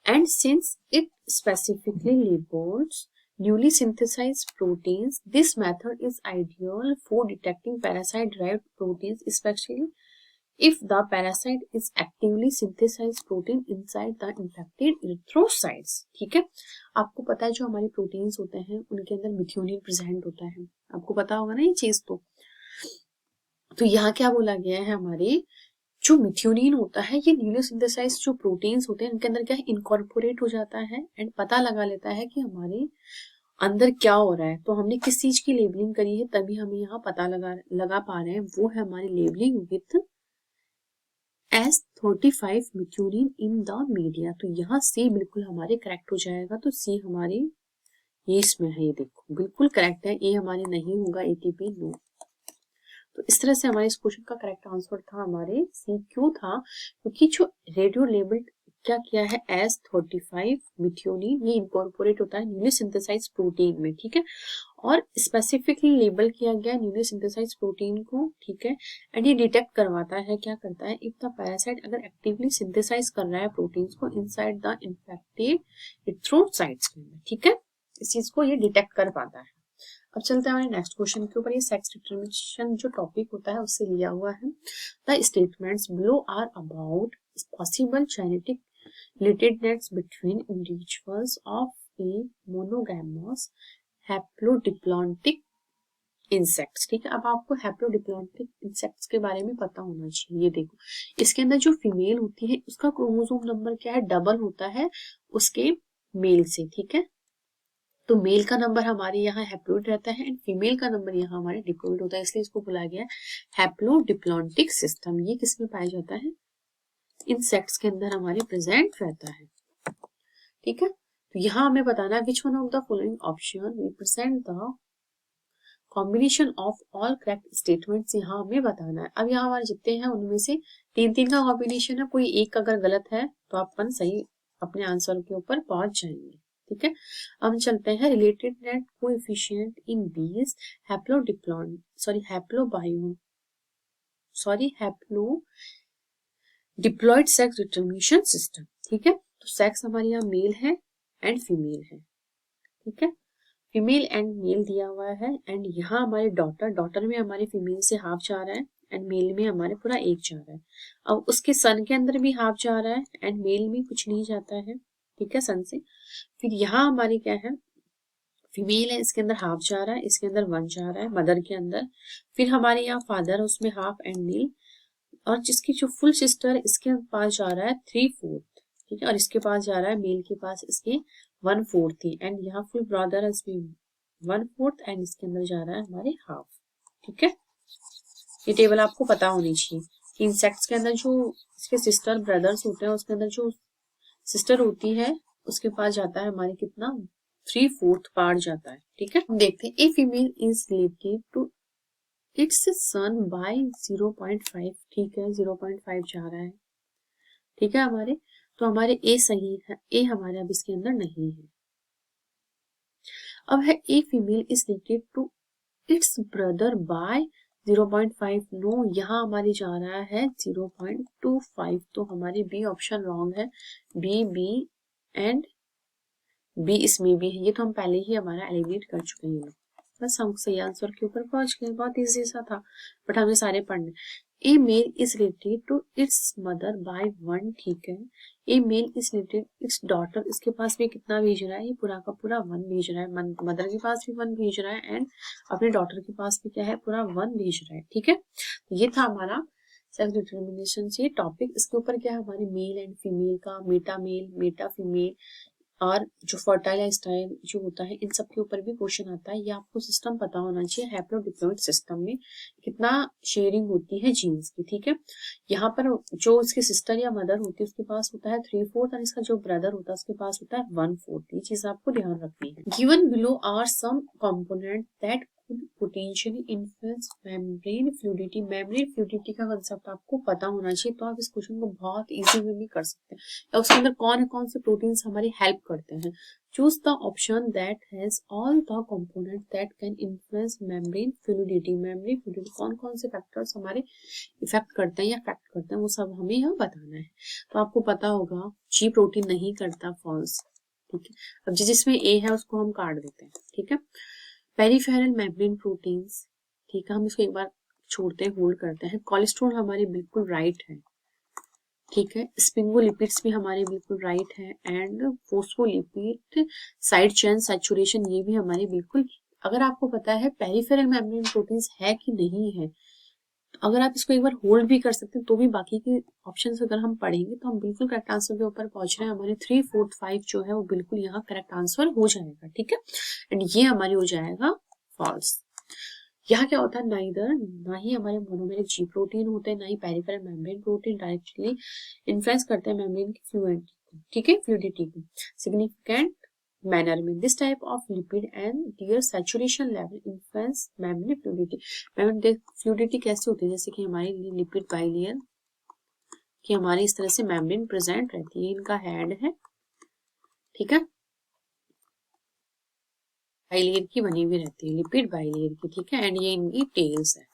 and since it specifically labels newly synthesized proteins, this method is ideal for detecting parasite-derived proteins, especially if the parasite is actively synthesized protein inside the infected erythrocytes। ठीक है, आपको पता है जो हमारे proteins होते हैं उनके अंदर मिथ्योनिन प्रेजेंट होता है, आपको पता होगा ना ये चीज। तो यहाँ क्या बोला गया है, हमारे जो मिथ्योनिन होता है ये न्यूली सिंथेसाइज्ड जो प्रोटीन्स होते हैं इनके अंदर क्या है इनकॉर्पोरेट हो जाता है एंड पता लगा लेता है कि हमारे अंदर क्या हो रहा है। तो हमने किस चीज की लेबलिंग करी है तभी हमें यहाँ पता लगा पा रहे हैं, वो है हमारी labelling with S35 methionine in the media. तो यहाँ C बिल्कुल हमारे करेक्ट हो जाएगा। तो C हमारे ये इसमें है, ये देखो बिल्कुल करेक्ट है। A हमारे नहीं होगा, ATP नो। तो इस तरह से हमारे इस क्वेश्चन का करेक्ट आंसर था हमारे C। क्यों था, क्योंकि जो रेडियो लेबल्ड क्या किया है S35 मिथ्योनिन, ये इनकॉर्पोरेट होता है न्यूली सिंथेसाइज्ड प्रोटीन में। ठीक है, और स्पेसिफिकली लेबल किया गया न्यूली सिंथेसाइज्ड प्रोटीन को। ठीक है, एंड ये डिटेक्ट करवाता है, क्या करता है, इफ द पैरासाइट अगर एक्टिवली सिंथेसाइज कर रहा है प्रोटीन्स को इनसाइड द इन्फेक्टेड एरिथ्रोसाइट्स में। ठीक है, इस चीज को ये डिटेक्ट कर पाता है। अब चलते हैं हमारे नेक्स्ट क्वेश्चन के ऊपर। ये सेक्स डिटरमिनेशन जो टॉपिक होता है उससे लिया हुआ है। The statements below are about possible genetic relatedness between individuals of a monogamous haplodiploidic insects। ठीक है, अब आपको हैप्लोडिप्लॉइडिक इंसेक्ट्स के बारे में पता होना चाहिए। ये देखो, इसके अंदर जो फीमेल होती है उसका क्रोमोसोम नंबर क्या है, डबल होता है उसके मेल से। ठीक है, तो मेल का नंबर हमारे यहाँ हैप्लोइड रहता है एंड फीमेल का नंबर यहाँ हमारे डिप्लॉइड होता है, इसलिए इसको बुलाया गया हैप्लोडिप्लॉइडिक सिस्टम। ये किसमें पाया जाता है, इंसेक्ट्स के अंदर हमारे प्रेजेंट रहता है। ठीक है, तो यहाँ हमें बताना है which one of the following option represent the combination of all correct statements, यहाँ हमें बताना है। अब यहाँ हमारे जितने हैं उनमें से तीन तीन का कॉम्बिनेशन है, कोई एक अगर गलत है तो अपन सही अपने आंसर के ऊपर पहुंच जाएंगे। ठीक है, अब हम चलते हैं related net coefficient in bees haplodiploid sex determination system. ठीक है, तो सेक्स हमारे यहाँ मेल है एंड फीमेल है। ठीक है, फीमेल एंड मेल दिया हुआ है एंड यहाँ हमारे डॉटर में हमारे फीमेल से हाफ जा रहा है एंड मेल में हमारे पूरा एक जा रहा है। अब उसके सन के अंदर भी हाफ जा रहा है एंड मेल में कुछ नहीं जाता है। ठीक है, सन से। फिर यहाँ हमारी क्या है, फीमेल है, इसके अंदर हाफ जा रहा है, इसके अंदर 1 जा रहा है मदर के अंदर। फिर हमारे यहाँ फादर है, उसमें हाफ एंड नील, और जिसकी जो फुल सिस्टर इसके पास जा रहा है 3/4। ठीक है, और इसके पास जा रहा है मेल के पास इसके 1/4 थी एंड यहाँ फुल ब्रदर है, इसमें 1/4 एंड इसके अंदर जा रहा है हमारे हाफ। ठीक है, ये टेबल आपको पता होनी चाहिए कि इंसेक्ट्स के अंदर जो इसके सिस्टर ब्रदर्स होते हैं उसके अंदर जो सिस्टर होती है उसके पास जाता है हमारे कितना 3/4 पार्ट जाता है। ठीक है, हम देखते हैं a female is related to its son by 0.5। ठीक है, 0.5 जा रहा है। ठीक है, हमारे तो हमारे ए सही है, ए हमारे अब इसके अंदर नहीं है। अब है a female is related to its brother by 0.5। No, यहाँ हमारी जा रहा है 0.25, तो हमारी बी ऑप्शन रॉन्ग है। बी एंड बी इसमें भी है, ये तो हम पहले ही हमारा एलिमिनेट कर चुके हैं। बस हम सही आंसर के ऊपर पहुंच गए, बहुत इजी सा था बट हमें सारे पढ़ने। A male is related to its mother by 1। ठीक है, a male is related its daughter, इसके पास भी कितना भेज रहा है, ये पूरा का पूरा 1 भेज रहा है। मदर के पास भी 1 भेज रहा है एंड अपने डॉटर के पास भी क्या है, पूरा 1 भेज रहा है। ठीक है, तो ये था हमारा सेक्स डिटरमिनेशन से टॉपिक। इसके ऊपर क्या है, हमारे मेल एंड फीमेल का, मेटा मेल मेटा फीमेल, और जो फर्टाइल स्टाइल जो होता है, इन सब के ऊपर भी क्वेश्चन आता है। ये आपको सिस्टम पता होना चाहिए। हैप्लोडिप्लॉइड सिस्टम में कितना शेयरिंग होती है जीन्स की, ठीक है। यहाँ पर जो इसकी सिस्टर या मदर होती है उसके पास होता है 3/4 और इसका जो ब्रदर होता है उसके पास होता है 1/4। ये चीज आपको ध्यान रखनी है। Given below are some component that potentially influence membrane fluidity. Membrane fluidity का कंसेप्ट आपको पता होना चाहिए, तो आप इस क्वेश्चन को बहुत इजी वे में कर सकते हैं। या उसके अंदर कौन से प्रोटीन्स हमारी हेल्प करते हैं। Choose the option that has all the component that can influence membrane fluidity. Membrane fluidity कौन से फैक्टर्स हमारे इफेक्ट करते हैं या इफेक्ट करते हैं, वो सब हमें यहाँ बताना है। तो आपको पता होगा जी प्रोटीन नहीं करता, फॉल्स, ठीक है। अब जिसमें ए है उसको हम काट देते हैं, ठीक है। पेरिफेरल मेम्ब्रेन प्रोटीन्स, ठीक है, हम इसको एक बार छोड़ते हैं, होल्ड करते हैं। कोलेस्ट्रॉल हमारे बिल्कुल राइट है, ठीक है। स्पिंगोलिपिड्स भी हमारे बिल्कुल राइट है। And phospholipid side chain saturation, ये भी हमारे बिल्कुल। अगर आपको पता है पेरिफेरल मेम्ब्रेन प्रोटीन्स है कि नहीं है, तो अगर आप इसको एक बार होल्ड भी कर सकते हैं तो भी बाकी के ऑप्शंस अगर हम पढ़ेंगे तो हम बिल्कुल करेक्ट आंसर के ऊपर पहुंच रहे हैं। हमारे 3, 4, 5 जो है वो बिल्कुल यहाँ करेक्ट आंसर हो जाएगा, ठीक है। एंड ये हमारी हो जाएगा फॉल्स। यहाँ क्या होता है, नाइदर, ना ही हमारे मोनोमेरिक जी प्रोटीन होते हैं, ना ही peripheral membrane protein directly influence करते हैं मेम्ब्रेन की फ्लूइडिटी को, ठीक है, फ्लूइडिटी को सिग्निफिकेंट मैनर में। This type of lipid and their saturation level influence membrane fluidity. Membrane fluidity कैसे होती है, जैसे कि हमारे लिपिड बाइलेयर कि हमारी इस तरह से मेम्ब्रेन प्रेजेंट रहती है, इनका हेड है, ठीक है, बाइलेयर की बनी हुई रहती है, लिपिड बाइलेयर की, ठीक है। एंड ये इनकी टेल्स है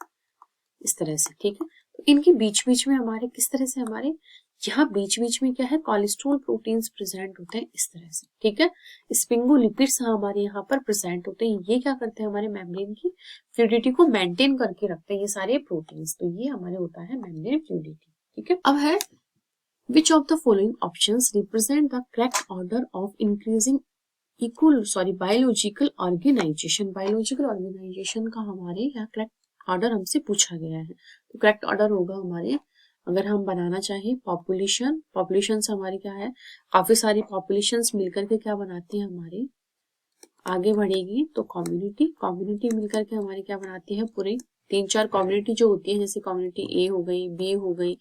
इस तरह से, ठीक है। तो इनके बीच बीच में हमारे किस तरह से, हमारे यहाँ बीच बीच में क्या है, कोलेस्ट्रॉल प्रोटीन्स प्रेजेंट होते हैं इस तरह से, ठीक है। स्पिंगोलिपिड्स हमारे यहाँ पर प्रेजेंट होते हैं। ये क्या करते हैं, हमारे मेम्ब्रेन की फ्लूइडिटी को मेंटेन करके रखते हैं ये सारे प्रोटीन्स। तो ये हमारे होता है मेम्ब्रेन फ्लूइडिटी, ठीक है। अब है which of the following options represent the correct order of increasing biological organisation. Biological organisation का हमारे यहाँ करेक्ट ऑर्डर हमसे पूछा गया है। तो करेक्ट ऑर्डर होगा हमारे, अगर हम बनाना चाहें पॉपुलेशन से हमारी क्या है, काफी सारी पॉपुलेशंस मिलकर के क्या बनाती है, हमारी आगे बढ़ेगी। तो कम्युनिटी मिलकर के हमारी क्या बनाती है, पूरे 3-4 कम्युनिटी जो होती है, जैसे कम्युनिटी ए हो गई, बी हो गई,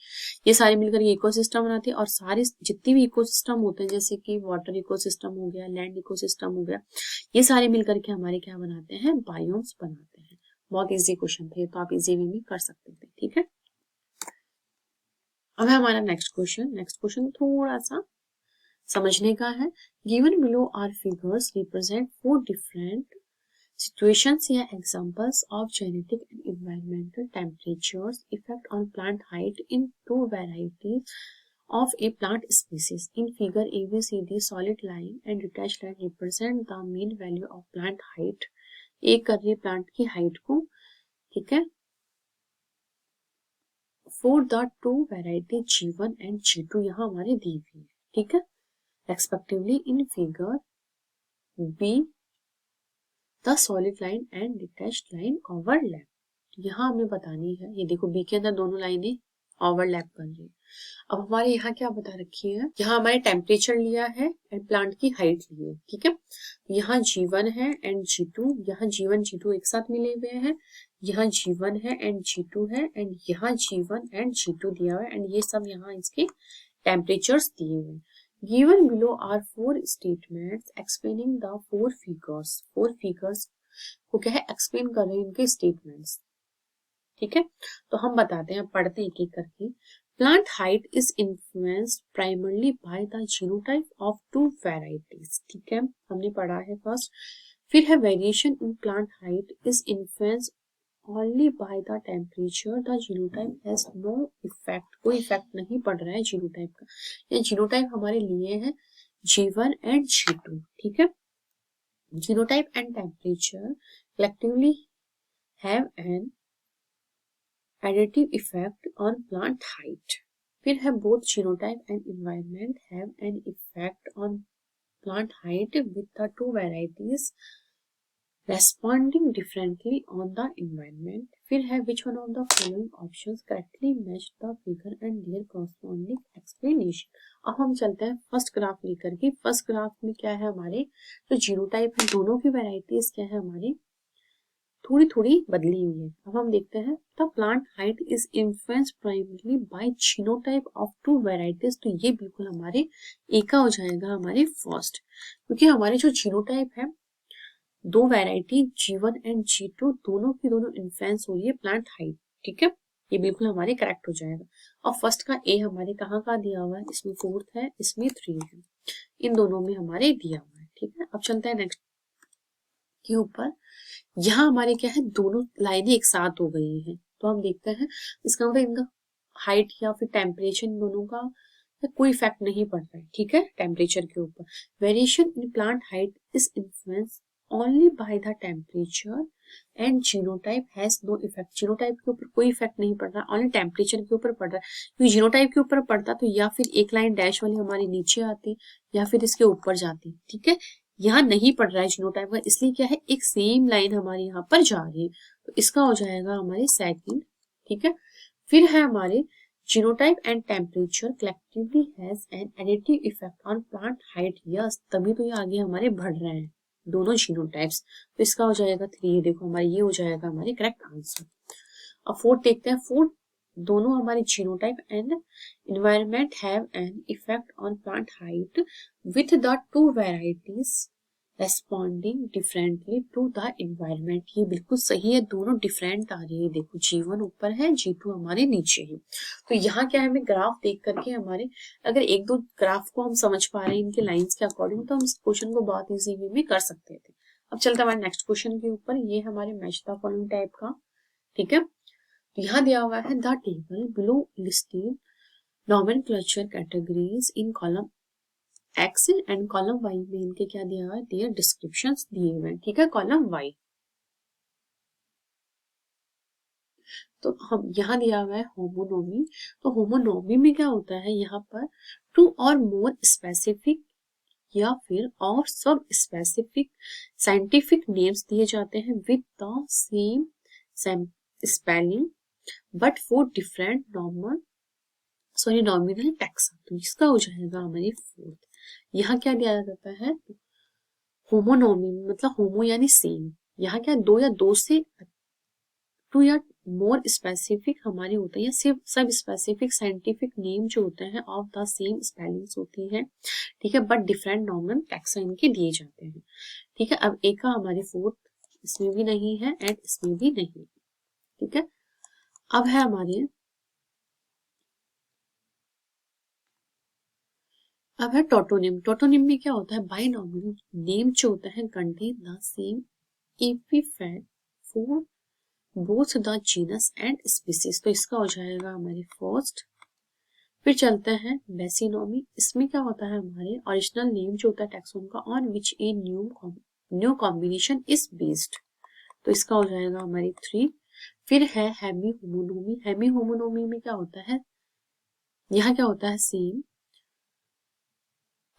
ये सारी मिलकर इकोसिस्टम बनाती है। और सारे जितनी भी इकोसिस्टम होते हैं, जैसे कि वाटर इकोसिस्टम हो गया, लैंड इकोसिस्टम हो गया, ये सारे मिलकर के हमारे क्या बनाते हैं, बायोम्स बनाते हैं। बहुत इजी क्वेश्चन था ये, तो आप इजी वे में कर सकते थे, ठीक है। अब है हमारा नेक्स्ट क्वेश्चन थोड़ा सा समझने का है। Given below are figures represent 4 different situations या examples of genetic and environmental temperatures effect on plant height in 2 varieties of a plant species. In figure ABCD, solid line and detached line represent the mean value of plant height. एक कर रही है plant की height को, ठीक है, for the 2 variety G1 and G2 यहाँ हमारे दी हुई है, ठीक है, respectively in figure B the solid line and detached line overlap. यहाँ हमें बतानी है, ये देखो बी के अंदर दोनों लाइनें ओवरलैप कर रही है। अब हमारे यहाँ क्या बता रखी है, यहाँ हमारे टेम्परेचर लिया है एंड प्लांट की हाइट ली है, ठीक है। यहाँ G1 है एंड G2, यहाँ G1 G2 एक साथ मिले हुए हैं, यहाँ G1 है एंड G2 है, एंड यहाँ G1 एंड G2 दिया हुआ है, एंड ये सब यहाँ इसके टेम्परेचर्स दिए हुए हैं। Given below are 4 statements explaining the 4 figures. 4 figures को क्या है, एक्सप्लेन कर रहे हैं इनके स्टेटमेंट्स, ठीक है। तो हम बताते हैं, पढ़ते हैं एक एक करके। Plant height is influenced primarily by the genotype of 2 varieties, ठीक है, हमने पढ़ा है फर्स्ट। फिर है variation in plant height is influenced only by the temperature. The genotype has no effect. कोई इफेक्ट नहीं पड़ रहा है जीनोटाइप का। ये जीनोटाइप हमारे लिए है G1 एंड G2, ठीक है। Genotype and temperature collectively have an additive effect on plant height. फिर है both genotype and environment have an effect on plant height with the 2 varieties responding differently on the environment. फिर है which one of the following options correctly match the figure and there corresponding explanation. अब हम चलते हैं first graph लेकर के। First graph में क्या है हमारे जो जीनोटाइप है दोनों की वेराइटीज क्या है हमारी थोड़ी थोड़ी बदली हुई है। अब हम देखते हैं the plant height is influenced primarily bye genotype of to varieties. तो ये बिल्कुल हमारे ए का हो जाएगा हमारे फर्स्ट, क्योंकि हमारे जो जीनोटाइप है दो वैरायटी G1 एंड G2 दोनों की दोनों इन्फ्लुएंस हो रही है प्लांट हाइट। ठीक है, ये बिल्कुल हमारे करेक्ट हो जाएगा। और फर्स्ट का ए हमारे कहाँ का दिया हुआ है, इसमें 4th है, इसमें 3 है, इन दोनों में हमारे दिया हुआ है। ठीक है, अब चलते हैं नेक्स्ट के ऊपर। यहाँ हमारे क्या है दोनों लाइनें एक साथ हो गई हैं, तो हम देखते हैं इसका मतलब इनका हाइट या फिर टेम्परेचर इन दोनों का कोई इफेक्ट नहीं पड़ रहा है। ठीक है, टेम्परेचर के ऊपर variation in plant height is influence only by the temperature and genotype has no effect. Genotype के ऊपर कोई इफेक्ट नहीं पड़ रहा, ओनली टेम्परेचर के ऊपर पड़ रहा है। क्योंकि जीनोटाइप के ऊपर पड़ता तो या फिर एक लाइन डैश वाली हमारी नीचे आती या फिर इसके ऊपर जाती। ठीक है, यहाँ नहीं पड़ रहा है जीनोटाइप का, इसलिए क्या है एक सेम लाइन हमारी यहाँ पर जा रही है, तो इसका हो जाएगा हमारे सेकंड। ठीक है, फिर है हमारे genotype and temperature collectively has an additive effect on plant height। Yes, तभी तो ये आगे हमारे बढ़ रहे हैं दोनों जीनोटाइप्स, तो इसका हो जाएगा 3। देखो हमारे ये हो जाएगा हमारे करेक्ट आंसर। अब 4 देखते हैं। 4 दोनों हमारे genotype and environment have an effect on plant height with the two varieties responding differently to the environment। ये बिल्कुल सही है, दोनों डिफरेंट आ रही है। देखो G1 ऊपर है, G2 हमारे नीचे है। तो यहाँ क्या है हमें ग्राफ देख करके हमारे अगर एक दो ग्राफ को हम समझ पा रहे हैं इनके लाइंस के अकॉर्डिंग, तो हम इस क्वेश्चन को बहुत इजी वे में कर सकते थे। अब चलते हमारे नेक्स्ट क्वेश्चन के ऊपर। ये हमारे मैच द फॉलोइंग टाइप का। ठीक है, तो यहाँ दिया हुआ है the table below listed nomenclature categories in column X and column Y में इनके क्या दिया हुआ है, देयर डिस्क्रिप्शंस दिए हुए हैं। ठीक है, कॉलम वाई तो हम यहाँ दिया हुआ है होमोनोमी। तो होमोनोमी में क्या होता है, यहाँ पर टू और मोर स्पेसिफिक या फिर और सब स्पेसिफिक साइंटिफिक नेम्स दिए जाते हैं with the same spelling but for different nominal taxa. तो इसका हो जाएगा हमारी 4th। यहाँ क्या दिया जाता है, होमोनोमी मतलब होमो यानी सेम। यहाँ क्या दो या दो से टू या मोर स्पेसिफिक हमारे होते हैं या सिर्फ सब स्पेसिफिक साइंटिफिक नेम जो होते हैं ऑफ द सेम स्पेलिंग्स होती है। ठीक है, बट डिफरेंट नॉर्मल टैक्सा इनके दिए जाते हैं। ठीक है, अब एक का हमारे 4th इसमें भी नहीं है एंड इसमें भी नहीं। ठीक है, अब है हमारे अब है टोटोनिम। टोटोनिम में क्या होता है, बाइनॉमिनल नेम जो होता है contain the same epithet for both the genus and species. तो इसका हो जाएगा हमारी 1st। फिर चलते हैं बेसिनोमी। इसमें क्या होता है हमारे ओरिजिनल नेम जो होता है टैक्सोन का on which a new combination is based. तो इसका हो जाएगा हमारी 3। फिर है हेमी होमोनोमी। हेमी होमोनोमी में क्या होता है, यहाँ क्या होता है same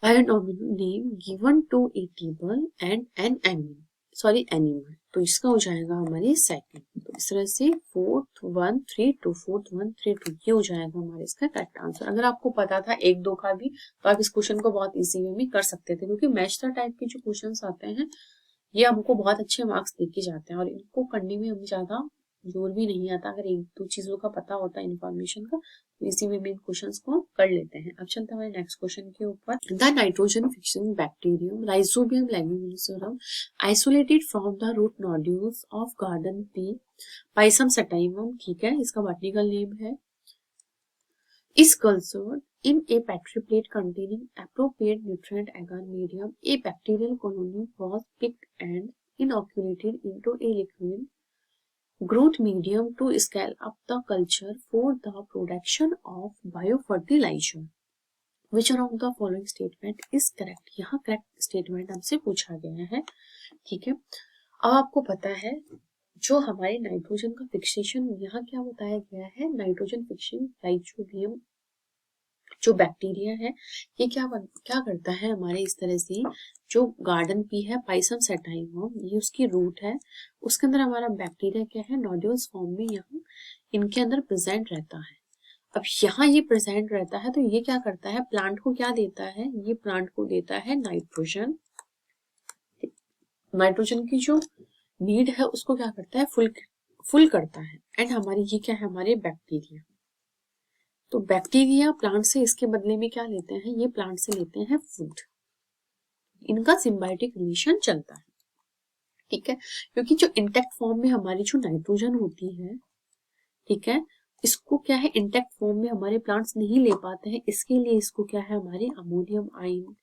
binomial name given to a table and an animal. तो इसका हो जाएगा हमारे सेकंड। तो इस तरह से 4th 1 3 2 4th 1 3 2 ये हो जाएगा हमारे इसका करेक्ट आंसर। अगर आपको पता था 1 2 का भी तो आप इस क्वेश्चन को बहुत इजी वे में कर सकते थे, क्योंकि मैच द टाइप के जो क्वेश्चन आते हैं ये हमको बहुत अच्छे मार्क्स दे के जाते हैं और इनको करने में हमें ज्यादा जोर भी नहीं आता। अगर एक दो चीजों का पता होता है इन्फॉर्मेशन का तो इसी में इन क्वेश्चंस को कर लेते हैं। अब चलते हैं हमारे नेक्स्ट क्वेश्चन के ऊपर। The nitrogen fixing bacterium Rhizobium leguminosarum isolated from the root nodules of garden pea Pisum sativum. ठीक है, इसका बॉटनिकल नेम है। is cultured in a petri plate containing appropriate nutrient agar medium. A bacterial colony was picked and inoculated into a liquid growth medium to scale up the culture for the production of biofertilizer. Which one of the following statement is correct? यहाँ correct statement हमसे पूछा गया है। ठीक है, अब आपको पता है जो हमारे नाइट्रोजन का फिक्सेशन यहाँ क्या बताया गया है, नाइट्रोजन फिक्सिंग राइजोबियम जो बैक्टीरिया है ये क्या करता है हमारे इस तरह से, जो गार्डन पी है पाइसम सेटाइवम, ये उसकी रूट है, उसके अंदर हमारा बैक्टीरिया क्या है नोड्यूल्स फॉर्म में यहाँ इनके अंदर प्रेजेंट रहता है। अब यहाँ ये प्रेजेंट रहता है तो ये क्या करता है, प्लांट को क्या देता है, ये प्लांट को देता है नाइट्रोजन। नाइट्रोजन की जो नीड है उसको क्या करता है, फुल करता है। एंड हमारी ये क्या है, हमारे बैक्टीरिया। तो बैक्टीरिया प्लांट से इसके बदले में क्या लेते हैं, ये प्लांट से लेते हैं फूड। इनका सिम्बायोटिक रिलेशन चलता है, ठीक है। क्योंकि जो इंटेक्ट फॉर्म में हमारी जो नाइट्रोजन होती है, ठीक है, इसको क्या है इंटेक्ट फॉर्म में हमारे प्लांट्स नहीं ले पाते हैं, इसके लिए इसको क्या है हमारे अमोनियम आयन,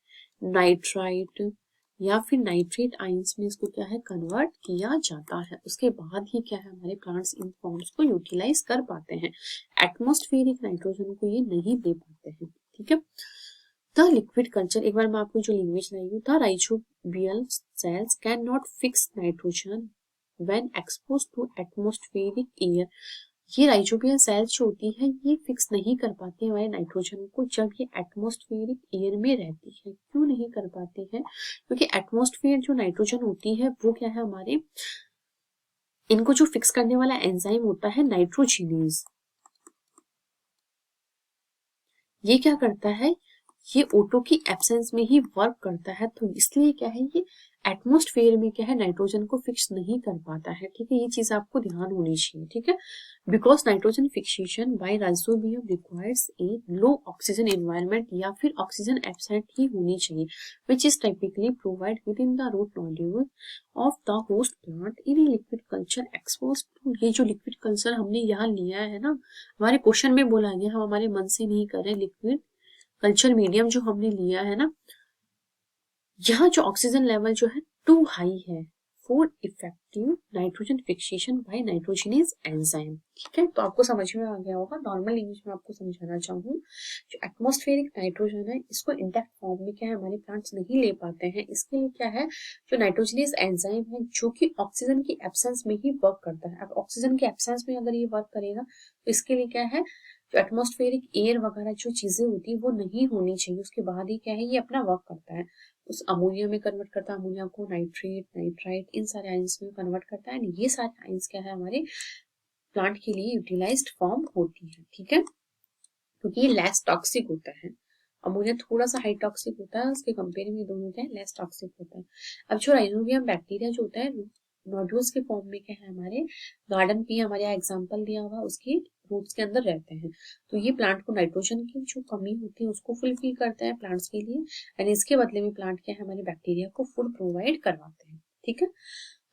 नाइट्राइट या फिर नाइट्रेट आयंस में इसको क्या है कन्वर्ट किया जाता है। उसके बाद ही क्या है हमारे प्लांट्स इन फॉर्म्स को यूटिलाइज कर पाते हैं। एटमॉस्फेरिक नाइट्रोजन को ये नहीं दे पाते हैं, ठीक है। द लिक्विड कल्चर, एक बार मैं आपको जो लैंग्वेज लाई हूँ, the rhizobial cells can not fix nitrogen when exposed to atmospheric air. ये राइजोबियल सेल्स जो होती है ये फिक्स नहीं कर पाती है हमारे नाइट्रोजन को जब ये एटमॉस्फेरिक एयर में रहती है। क्यों नहीं कर पाती है, क्योंकि एटमॉस्फेयर जो नाइट्रोजन होती है वो क्या है हमारे, इनको जो फिक्स करने वाला एंजाइम होता है नाइट्रोजिनेज, ये क्या करता है, ये O2 की एब्सेंस में ही वर्क करता है। तो इसलिए क्या है ये एटमॉस्फेयर में क्या है नाइट्रोजन को फिक्स नहीं कर पाता है, ठीक है। ये चीज आपको ध्यान होनी चाहिए, ठीक है। Because nitrogen fixation by Rhizobium requires a low oxygen environment या फिर ऑक्सीजन एब्सेंट ही होनी चाहिए, which is typically provide with in the root nodule of the host plant in a liquid culture expose to. ये जो liquid culture हमने यहाँ लिया है ना, हमारे क्वेश्चन में बोला गया, हम हमारे मन से नहीं कर रहे, लिक्विड कल्चर मीडियम जो हमने लिया है ना, यहाँ जो ऑक्सीजन लेवल जो है टू हाई है for effective nitrogen fixation by nitrogenase enzyme, ठीक है। तो आपको समझ में आ गया होगा। नॉर्मल इंग्लिश में आपको समझाना चाहूँ, जो एटमॉस्फेरिक नाइट्रोजन है इसको इंटैक्ट फॉर्म में क्या है हमारे प्लांट्स नहीं ले पाते हैं, इसके लिए क्या है जो नाइट्रोजिनेज एंजाइम है जो कि ऑक्सीजन की एब्सेंस में ही वर्क करता है। अब ऑक्सीजन के एब्सेंस में अगर ये वर्क करेगा तो इसके लिए क्या है, जो एटमॉस्फेरिक एयर वगैरह जो चीजें होती है वो नहीं होनी चाहिए, उसके बाद ही क्या है ये अपना वर्क करता है, उस अमोनिया में कन्वर्ट करता है, अमोनिया को नाइट्रेट, नाइट्राइट, इन सारे आयंस में कन्वर्ट करता है। ये सारे आयंस क्या है हमारे प्लांट के लिए यूटिलाइज्ड फॉर्म होती है, ठीक है, क्योंकि ये लेस टॉक्सिक होता है। अमोनिया थोड़ा सा हाई टॉक्सिक होता है, उसके कंपेयर में दोनों क्या है लेस टॉक्सिक होता है। अब जो राइजोबियम बैक्टीरिया जो होता है नोड्यूल्स के फॉर्म में क्या है हमारे गार्डन पी, हमारे यहाँ एग्जाम्पल दिया हुआ, उसके रूट्स के अंदर रहते हैं। तो ये प्लांट को नाइट्रोजन की जो कमी होती है उसको फुलफिल करते हैं प्लांट्स के लिए, एंड इसके बदले में प्लांट क्या है हमारे बैक्टीरिया को फूड प्रोवाइड करवाते हैं, ठीक है।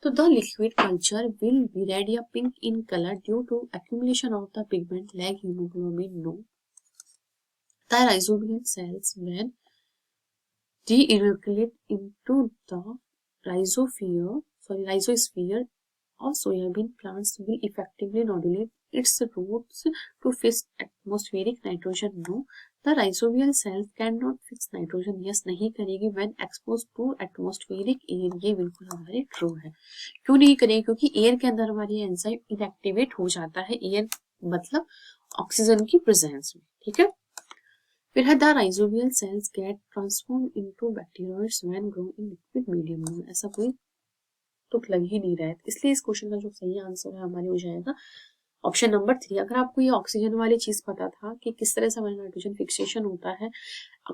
तो the liquid culture will be red या pink in colour due to accumulation of the pigment like haemoglobin no. The rhizobial cells when de-inoculate into the rhizosphere of soybean plants will effectively nodulate its roots to fix atmospheric nitrogen. No, the rhizobial cells cannot fix nitrogen. Yes, नहीं करेगी when exposed to atmospheric air. ये बिल्कुल हमारे true है। क्यों नहीं करेगी, क्योंकि एयर के अंदर हमारी एंजाइम इनएक्टिवेट हो जाता है, एयर मतलब ऑक्सीजन की प्रेजेंस में, ठीक है। फिर है the rhizobial cells get transform into bacteroids when grow in liquid medium में। ऐसा कोई तुक लग ही नहीं रहा है, इसलिए इस क्वेश्चन का जो सही आंसर है हमारे हो जाएगा ऑप्शन नंबर 3। अगर आपको ये ऑक्सीजन वाली चीज पता था कि किस तरह से हमारा नाइट्रोजन फिक्सेशन होता है,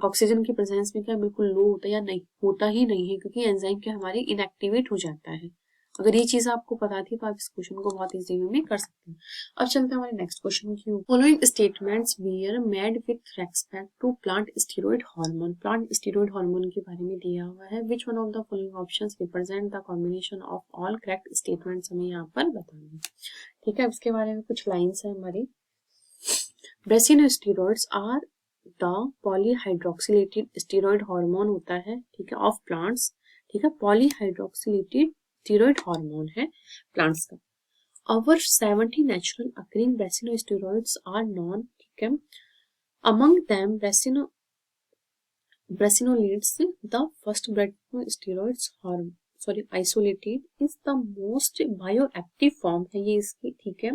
ऑक्सीजन की प्रेजेंस में क्या बिल्कुल लो होता है या नहीं होता ही नहीं है, क्योंकि एंजाइम क्या हमारे इनएक्टिवेट हो जाता है। अगर ये चीज आपको पता थी तो आप इस क्वेश्चन को बहुत इजी वे में कर सकते हैं। अब चलते हैं हमारे नेक्स्ट क्वेश्चन की। Following statements were made with respect to plant steroid hormone. Plant steroid hormone के बारे में दिया हुआ है। Which one of the following options represent the combination of all correct statements हमें यहाँ पर बताना है, ठीक है। उसके बारे में कुछ लाइन्स है हमारी। ब्रेसिनोस्टेरॉइड्स आर द पॉलीहाइड्रोक्सिलेटेड स्टेरॉइड हार्मोन होता है, ठीक है, ऑफ प्लांट्स, ठीक है। पॉलीहाइड्रोक्सिलेटेड स्टेरॉइड हार्मोन है प्लांट्स का। Over 70 natural occurring brasinosteroids are known, ठीक है। Among them brasinolids, the first brasinosteroids sorry isolated is the most bioactive form है ये इसकी, ठीक है।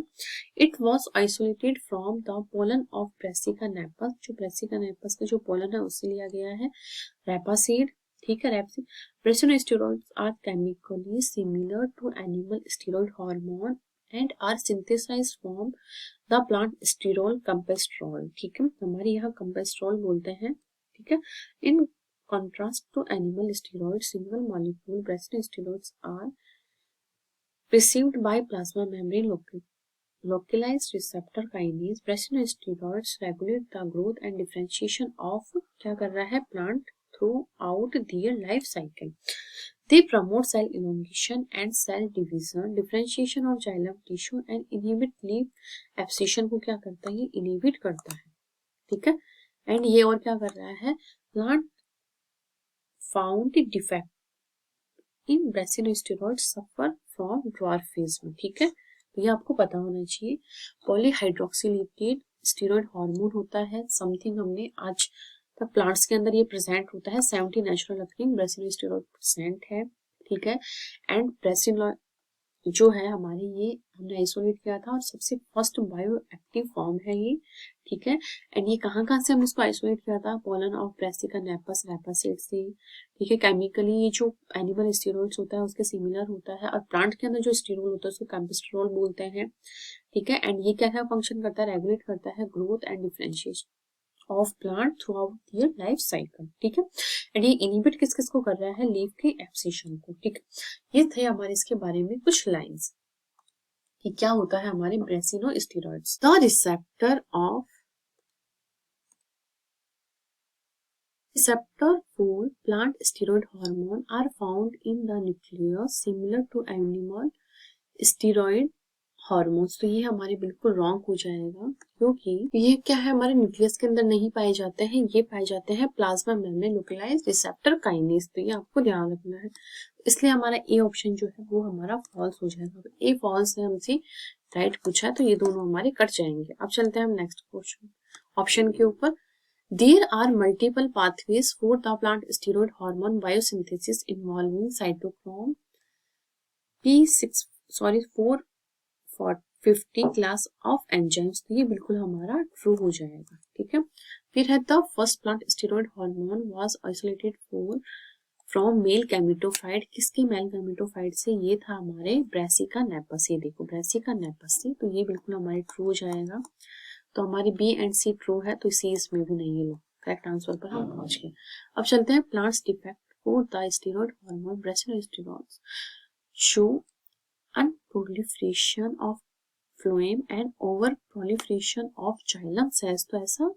It was isolated from the pollen of Brassica napus, जो ब्रेसिका नेपस का जो पोलन है उससे लिया गया है। रैपासीड, ठीक है, rapeseed. Brassinosteroids are chemically similar to animal steroid hormone and are synthesized from the plant sterol campesterol, ठीक है, हमारे यहाँ कंपेस्ट्रॉल बोलते हैं, ठीक है। इन contrast to animal steroids, single molecule breast steroids are received by plasma membrane localized receptor kinase. Breast steroids regulate the growth and differentiation of क्या कर रहा है plant throughout their life cycle. They promote cell elongation and cell division, differentiation of xylem tissue and inhibit leaf abscission को क्या करता है, inhibit करता है, ठीक है। एंड ये और क्या कर रहा है, plant found defect in brassinosteroids suffer from dwarfism, ठीक है। तो ये आपको पता होना चाहिए। पॉलीहाइड्रोक्सीलिपेड स्टेरॉइड हार्मोन होता है, समथिंग हमने आज तक प्लांट्स के अंदर ये प्रेजेंट होता है, 70 नेचुरल अकरिंग ब्रेसिनोस्टेरॉइड प्रेजेंट है, ठीक है। एंड ब्रेसिनो जो है हमारे ये हमने आइसोलेट किया था और सबसे फर्स्ट बायो एक्टिव फॉर्म है ये, ठीक है। एंड ये कहाँ से हम इसको आइसोलेट किया था, पोलन ऑफ ब्रेसिका नेपस रैपासीड से, ठीक है। केमिकली ये जो एनिमल स्टेरॉइड्स होता है उसके सिमिलर होता है और प्लांट के अंदर जो स्टेरॉल होता है उसको कैम्पिस्टेरॉल बोलते हैं, ठीक है। एंड ये क्या फंक्शन करता है, रेगुलेट करता है growth and differentiation of plant throughout their life cycle, ठीक है। एंड ये इनहिबिट किस किस को कर रहा है, लीफ के एब्सिशन को, ठीक है। ये थे हमारे इसके बारे में कुछ लाइंस कि क्या होता है हमारे brassinosteroids. The receptor for plant steroid hormone are found in the nucleus similar to animal steroid hormones. तो ये हमारे बिल्कुल रॉन्ग हो जाएगा क्योंकि ये क्या है, हमारे न्यूक्लियस के अंदर नहीं पाए जाते हैं, ये पाए जाते हैं plasma membrane localised receptor kinase. तो ये आपको ध्यान रखना है, इसलिए हमारा ए ऑप्शन जो है वो हमारा फॉल्स हो जाएगा। ए फॉल्स है, हमसे राइट पूछा है, तो ये दोनों हमारे कट जाएंगे। अब चलते हैं हम नेक्स्ट क्वेश्चन ऑप्शन के ऊपर। There are multiple pathways for the plant steroid hormone biosynthesis involving cytochrome P450 class of enzymes। तो ये बिल्कुल हमारा ट्रू हो जाएगा, ठीक है। फिर है the first plant steroid hormone was isolated from male gametophyte. किसके मेल गैमेटोफाइट से, ये था हमारे ब्रेसिका नेपस। ये देखो ब्रेसिका नेपस से, तो ये बिल्कुल हमारे ट्रू हो जाएगा। तो हमारी बी एंड सी ट्रू है, तो सी इसमें भी नहीं है। लो करेक्ट आंसर पर हम पहुंच गए। अब चलते हैं plants defect for the steroid hormone brassinosteroids show underproliferation of phloem and over proliferation of xylem cells. तो ऐसा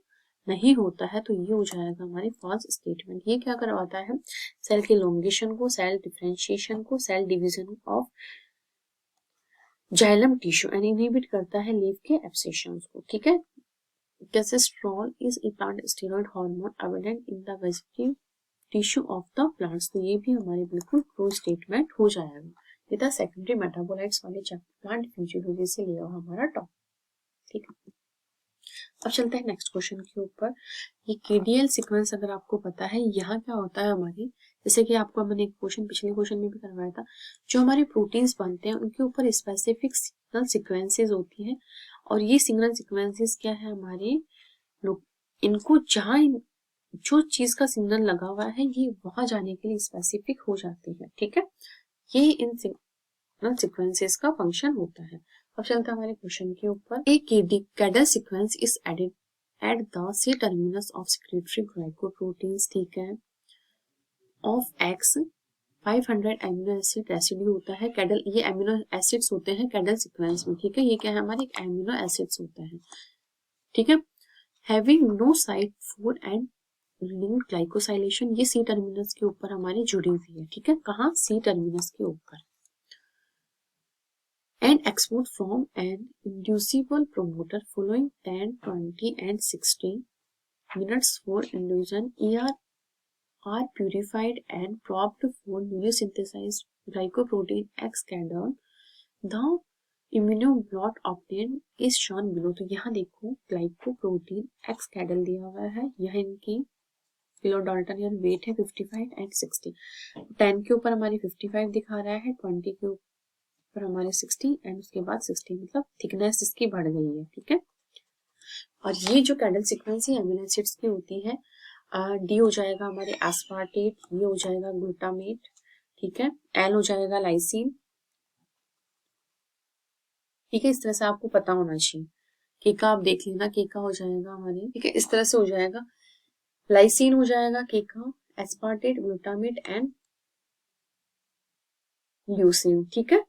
नहीं होता है, तो ये हो जाएगा हमारी फॉल्स स्टेटमेंट। ये क्या करवाता है, सेल के लोंगेशन को, सेल डिफरेंशिएशन को, cell division of xylem tissue and inhibit करता है लीफ के एब्सिशंस को, ठीक है। Casestrol is a plant steroid hormone abundant in the vegetative tissue of the plants। तो ये भी हमारे बिल्कुल ट्रू स्टेटमेंट हो जाएगा। ये था सेकेंडरी मेटाबोलाइट्स वाले चैप्टर प्लांट फिजियोलॉजी से लिया हुआ हमारा टॉपिक, ठीक है। अब चलते हैं नेक्स्ट क्वेश्चन के ऊपर। ये केडीएल सीक्वेंस अगर आपको पता है, यहाँ क्या होता है हमारी, जैसे कि आपको मैंने एक क्वेश्चन पिछले क्वेश्चन में भी करवाया था, जो हमारे प्रोटीन्स बनते हैं उनके ऊपर स्पेसिफिक सिग्नल सीक्वेंसेस होती हैं और ये सिग्नल सीक्वेंसेस क्या है हमारे लोग, इनको जहाँ जो चीज का सिग्नल लगा हुआ है ये वहां जाने के लिए स्पेसिफिक हो जाती है, ठीक है। ये इन सिग्नल सीक्वेंसेस का फंक्शन होता है। अब चलते हैं हमारे क्वेश्चन के ऊपर। एक KDEL sequence is added at the C terminus of secretory glycoproteins, ठीक है, of X 500 amino acid residue होता है कैडल। ये एमिनो एसिड्स होते हैं कैडल सीक्वेंस में, ठीक है। ये क्या है हमारे एमिनो एसिड्स होता है, ठीक है। Having no site for N linked glycosylation, ये सी टर्मिनस के ऊपर हमारी जुड़ी हुई है, ठीक है। कहाँ, सी टर्मिनस के ऊपर। And export from an inducible promoter following 10, 20 and 60 minutes for induction are purified and probed for newly synthesized glycoprotein X cadol. The immunoblot obtained is shown below। तो यहाँ देखो ग्लाइकोप्रोटीन X cadol दिया हुआ है, यह इनकी किलो डाल्टन यार wait है 55 एंड 60। 10 के ऊपर हमारी 55 दिखा रहा है, 20 के ऊपर हमारे 60 एंड उसके बाद 60, मतलब थिकनेस इसकी बढ़ गई है। ठीक है, और ये जो कैडल सीक्वेंस है अमीनो एसिड्स की होती है, डी हो जाएगा हमारे एस्पार्टेट, ये हो जाएगा ग्लूटामेट, ठीक है, एल हो जाएगा लाइसिन। ठीक है, इस तरह से आपको पता होना चाहिए। केका आप देख लेना, केका हो जाएगा हमारे, ठीक है, इस तरह से हो जाएगा, लाइसिन हो जाएगा केका, एस्पार्टेट, ग्लूटामेट एंड ल्यूसिन। ठीक है,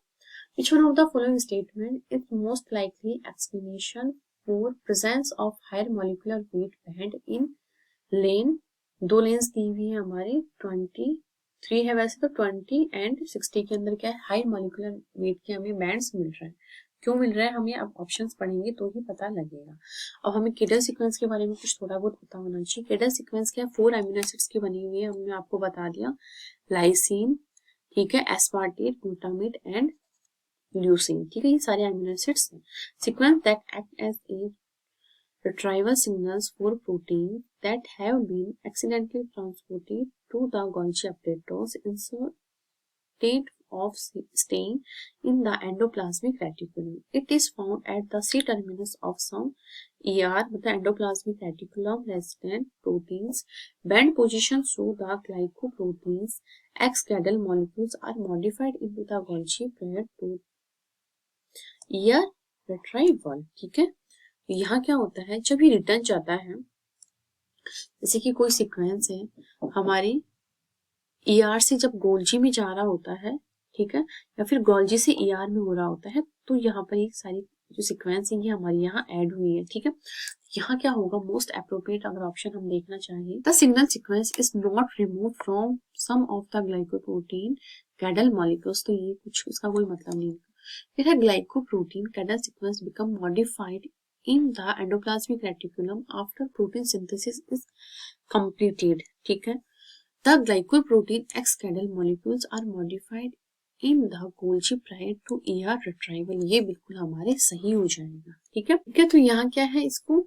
which one of the following statement is most likely explanation for presence of higher molecular weight band in लेन? दो लेन्स दी हुई है हमारे, 23 है वैसे तो, 20 एंड 60 के अंदर क्या है, हाई मॉलिकुलर वेट के हमें बैंड्स मिल रहा है। क्यों मिल रहा है हमें, अब ऑप्शंस पढ़ेंगे तो ही पता लगेगा। अब हमें केडल सीक्वेंस के बारे में कुछ थोड़ा बहुत पता होना चाहिए। केडल सीक्वेंस क्या है, 4 अमीनो एसिड्स की बनी हुई है, हमने आपको बता दिया, लाइसिन, ठीक है, एस्पार्टेट, ग्लूटामेट एंड ल्यूसिन। ठीक है, ये सारे अमीनो एसिड्स हैं। Sequence that act as a retrieval signals for proteins that have been accidentally transported to the Golgi apparatus instead of staying in the endoplasmic reticulum. It is found at the C terminus of some ER, the endoplasmic reticulum resident proteins. Band positions show the glycoproteins. X-cradle molecules are modified into the Golgi prior to ER retrieval. ठीक है, यहाँ क्या होता है, जब ये return जाता है, जैसे कि कोई सीक्वेंस है हमारी ईआर से जब गोल्जी में जा रहा होता है, ठीक है, या फिर गोल्जी से ईआर में हो रहा होता है, तो यहाँ पर ये सारी जो सीक्वेंस है ये हमारी यहाँ ऐड हुई है। ठीक है, यहाँ क्या होगा, मोस्ट अप्रोप्रिएट अगर ऑप्शन हम देखना चाहें, the signal sequence is not remove from some of the glycoprotein KDEL molecules, तो ये कुछ इसका कोई मतलब नहीं। फिर है glycoprotein KDEL sequence become modified in the endoplasmic reticulum after protein synthesis is completed. ठीक है, the glycoprotein X-cradle molecules are modified in the Golgi prior to ER retrieval. ये बिल्कुल हमारे सही हो जाएगा। ठीक है, ठीक है, तो यहाँ क्या है, इसको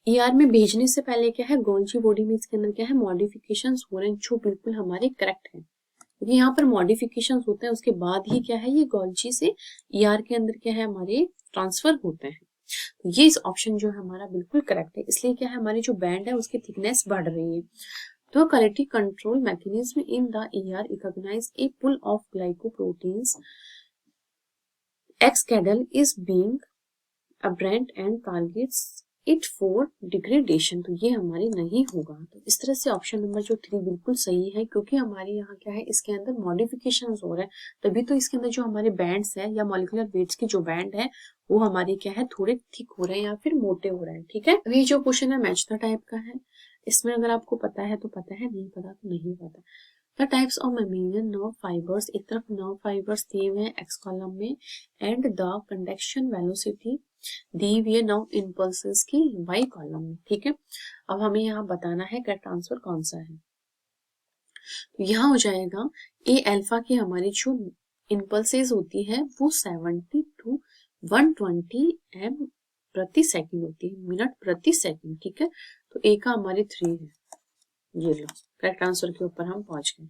ER में भेजने से पहले क्या है, गोल्जी बॉडी में इसके अंदर क्या है, मॉडिफिकेशंस हो रहे हैं, जो बिल्कुल हमारे करेक्ट है, क्योंकि यहाँ पर मॉडिफिकेशंस होते हैं, उसके बाद ही क्या है, ये गोल्जी से ER के अंदर क्या है, हमारे ट्रांसफर होते हैं। ये इस ऑप्शन जो है हमारा बिल्कुल करेक्ट है, इसलिए क्या है, हमारी जो बैंड है उसकी थिकनेस बढ़ रही है। तो quality control mechanism in the ER recognize a pool of glycoproteins एक्स-कैडल is being aberrant and targets it for degradation, तो ये हमारी नहीं होगा। तो इस तरह से ऑप्शन नंबर जो 3 बिल्कुल सही है, क्योंकि हमारे यहाँ क्या है, इसके अंदर मॉडिफिकेशंस हो रहे हैं, तभी तो इसके अंदर जो हमारे बैंड्स है या मॉलिक्यूलर वेट्स की जो बैंड है वो हमारे क्या है, थोड़े थिक हो रहे हैं या फिर मोटे हो रहे हैं। ठीक है, ये जो क्वेश्चन है मैच द टाइप का है, इसमें अगर आपको पता है तो पता है, नहीं पता तो नहीं पता। The types of mammalian nerve fibres, एक तरफ नर्व फाइबर्स दिए हुए हैं एक्स कॉलम में, एंड द कंडक्शन वेलोसिटी दी हुई है नर्व इम्पल्सेस की वाई कॉलम में। ठीक है, अब हमें यहाँ बताना है करेक्ट आंसर कौन सा है। तो यहाँ हो जाएगा ए अल्फा की हमारी जो इम्पल्सेस होती है वो 70 to 120 एम प्रति सेकंड होती है, मिनट प्रति सेकंड। ठीक है, तो ए का हमारे 3 है, ये लो करेक्ट आंसर के ऊपर हम पहुंच गए।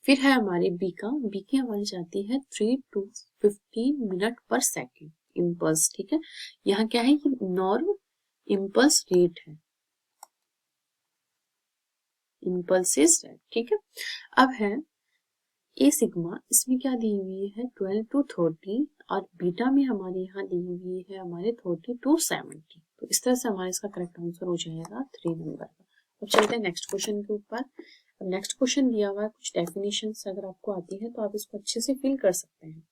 फिर है हमारे बी का, बी की हमारी जाती है 3 to 15 मिनट पर सेकंड इम्पल्स। ठीक है, यहाँ क्या है, ये नॉर्म इम्पल्स रेट है, इम्पल्सिस रेट। ठीक है, अब है ए सिग्मा, इसमें क्या दी हुई है 12 to 30, और बीटा में हमारे यहाँ दी हुई है हमारे 30 to 70। तो इस तरह से हमारा इसका करेक्ट आंसर हो जाएगा 3 नंबर का। अब चलते हैं नेक्स्ट क्वेश्चन के ऊपर। अब नेक्स्ट क्वेश्चन दिया हुआ है, कुछ डेफिनेशन अगर आपको आती है तो आप इसको अच्छे से फिल कर सकते हैं।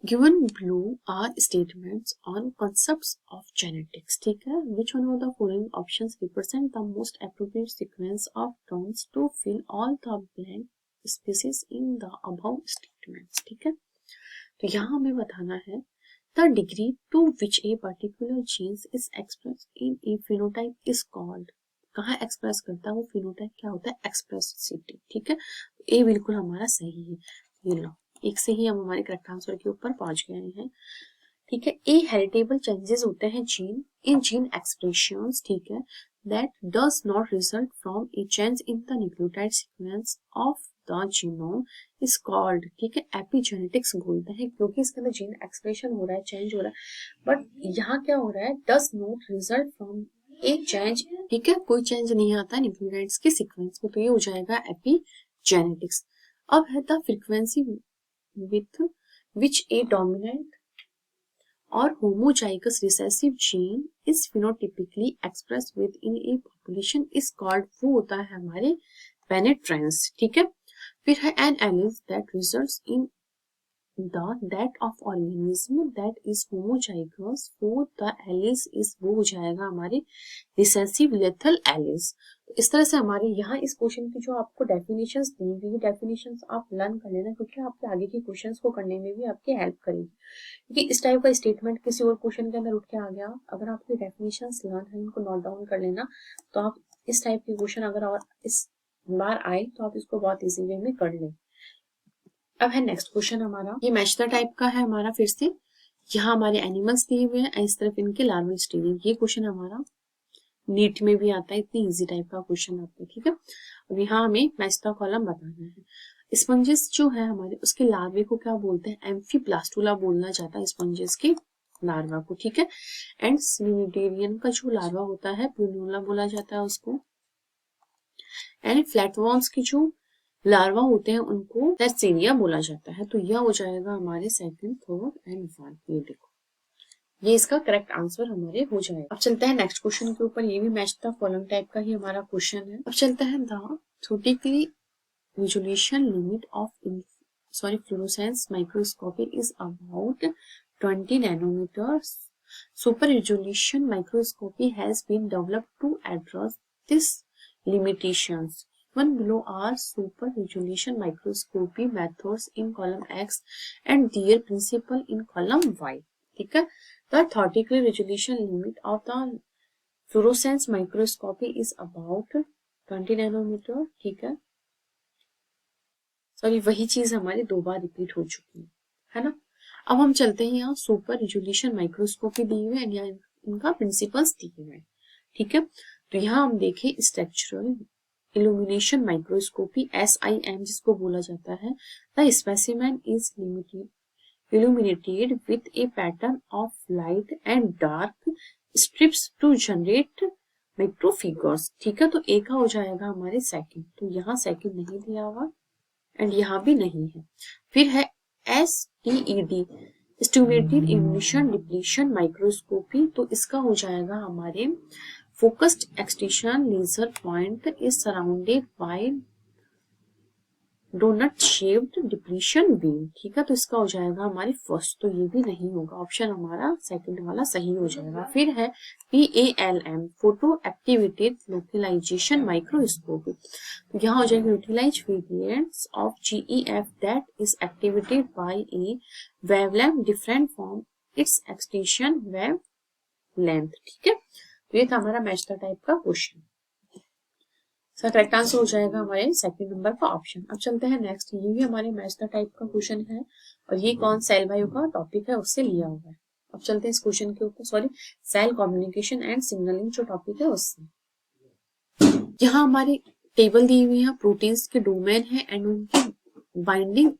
Given below are statements on concepts of genetics. ठीक है, which one of the following options represent the most appropriate sequence of terms to fill all the blank spaces in the above statements. ठीक है, तो यहाँ हमें बताना है the degree to which a particular gene is expressed in a phenotype is called. कहाँ express करता है वो फिनोटाइप, क्या होता है, एक्सप्रेसिविटी। ठीक है, ए बिल्कुल हमारा सही है, ये लो एक से ही हम हमारे करेक्ट आंसर के ऊपर पहुंच गए हैं। ठीक है। ए हेरिटेबल चेंजेस होते हैं जीन इन जीन एक्सप्रेशंस, ठीक है, that does not result from A change in the nucleotide sequence of the genome is called, ठीक है, एपिजेनेटिक्स बोलते हैं, क्योंकि इसके अंदर जीन एक्सप्रेशन हो रहा है, चेंज हो रहा है, बट यहाँ क्या हो रहा है, does not result from A change, ठीक है, कोई चेंज नहीं आता न्यूक्लियोटाइड्स के सीक्वेंस में, तो ये हो जाएगा एपिजेनेटिक्स। अब है the frequency with which A dominant or homozygous recessive gene is phenotypically expressed within a population is called, वो होता है हमारे penetrance, ठीक है। फिर है an allele that results in the that of organism that is homozygous for the alleles is, वो हो जाएगा हमारे recessive lethal alleles। तो इस तरह से हमारे यहाँ इस क्वेश्चन की जो आपको डेफिनेशंस दी हुई, डेफिनेशंस आप लर्न कर लेना, क्योंकि आपके आगे के क्वेश्चंस को करने में भी आपकी हेल्प करेगी, क्योंकि इस टाइप का स्टेटमेंट किसी और क्वेश्चन के अंदर उठ के आ गया, अगर आपकी डेफिनेशंस लर्न है, इनको नोट डाउन कर लेना, तो आप इस टाइप के क्वेश्चन अगर और इस बार आए तो आप इसको बहुत इजी वे में कर लें। अब है नेक्स्ट क्वेश्चन हमारा, ये मैच द टाइप का है हमारा, फिर से यहाँ हमारे एनिमल्स दिए हुए हैं, इस तरफ इनके लार्वल स्टेज, ये क्वेश्चन हमारा नीट में भी आता है, इतनी इजी टाइप का क्वेश्चन आता है, ठीक है। अब यहाँ हमें मैच द कॉलम बताना है। स्पंजेस जो है हमारे, उसके लार्वे को क्या बोलते हैं, एम्फीब्लास्टुला बोलना जाता है स्पंजेस के लार्वा को, ठीक है। एंड सिनिटेरियन का जो लार्वा होता है प्लूनुला बोला जाता है उसको। एंड फ्लैटवर्म्स की जो लार्वा होते हैं उनको टर्सेनिया बोला जाता है। तो यह हो जाएगा हमारे सेकंड, थर्ड एंड फोर्थ, ये देखो, ये इसका करेक्ट आंसर हमारे हो जाएगा। अब चलते हैं नेक्स्ट क्वेश्चन के ऊपर, ये भी मैच द फॉलोइंग टाइप का ही हमारा क्वेश्चन है। अब चलता है the theoretically resolution limit of fluorescence microscopy is about 20 nanometers. Super resolution microscopy has been developed to address these limitations. One below are super resolution microscopy methods in column X and their principle in column Y. ठीक है, the theoretical resolution limit of the fluorescence microscopy is about 20 nanometer, ठीक है। Sorry, वही चीज हमारे दो बार repeat हो चुकी है ना। अब हम चलते हैं यहाँ सुपर रिजोल्यूशन माइक्रोस्कोपी दी हुई है, यहाँ इनका प्रिंसिपल्स दिए हुए हैं, ठीक है। तो यहाँ हम देखें स्ट्रक्चरल इल्यूमिनेशन माइक्रोस्कोपी, SIM जिसको बोला जाता है, the specimen is illuminated with a pattern of light and dark strips to generate microfigures, ठीक है। तो ए का हो जाएगा हमारे सेकंड, तो यहाँ सेकंड नहीं दिया हुआ एंड यहाँ भी नहीं है। फिर है STED stimulated emission depletion microscopy, तो इसका हो जाएगा हमारे focused extension laser point is surrounded by doughnut shaped depletion beam, ठीक है। तो इसका हो जाएगा हमारी फर्स्ट, तो ये भी नहीं होगा, ऑप्शन हमारा सेकंड वाला सही हो जाएगा। फिर है PALM photo activated localisation microscopy, तो यहाँ हो जाएगा utilise variants of GEF that is activated by a wavelength different from its extension wavelength, ठीक है। तो ये था हमारा मैच द टाइप का क्वेश्चन, सर करेक्ट आंसर हो जाएगा हमारे सेकंड नंबर का ऑप्शन। अब चलते हैं नेक्स्ट, ये भी हमारे मैच द टाइप का क्वेश्चन है और ये कौन सेल बायो का टॉपिक है उससे लिया हुआ है। अब चलते हैं इस क्वेश्चन के ऊपर, sorry cell communication and signalling जो टॉपिक है उससे। यहाँ हमारी टेबल दी हुई है, प्रोटीन्स के डोमेन है एंड उनकी बाइंडिंग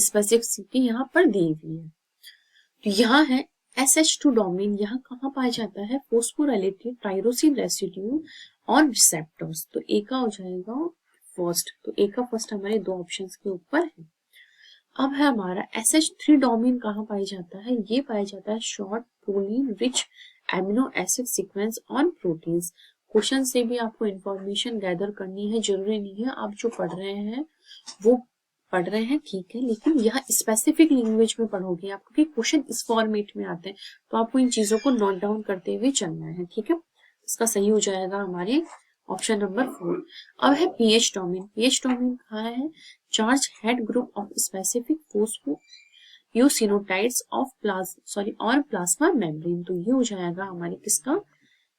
स्पेसिफिसिटी यहाँ पर दी हुई है। तो यहाँ है SH2 डोमेन, यहाँ कहाँ पाया जाता है, फोस्फोराइलेटेड टायरोसिन रेसिड्यू ऑन रिसेप्टर्स, तो ए का हो जाएगा फर्स्ट, तो ए का फर्स्ट हमारे दो ऑप्शंस के ऊपर है। अब है हमारा SH3 डोमेन कहाँ पाया जाता है, ये पाया जाता है short proline rich amino acid sequence on proteins. Question से भी आपको इंफॉर्मेशन गैदर करनी है, जरूरी नहीं है आप जो पढ़ रहे हैं वो पढ़ रहे हैं, ठीक है, लेकिन यह स्पेसिफिक लैंग्वेज में पढ़ोगे आप, क्योंकि क्वेश्चन इस फॉर्मेट में आते हैं, तो आपको इन चीजों को नोट डाउन करते हुए चलना है, ठीक है। इसका सही हो जाएगा हमारे ऑप्शन नंबर 4। अब है पीएच डोमेन, पीएच डोमेन कहाँ है, charge head group of specific phosphoinositides of plasma membrane, तो ये हो जाएगा हमारे किसका,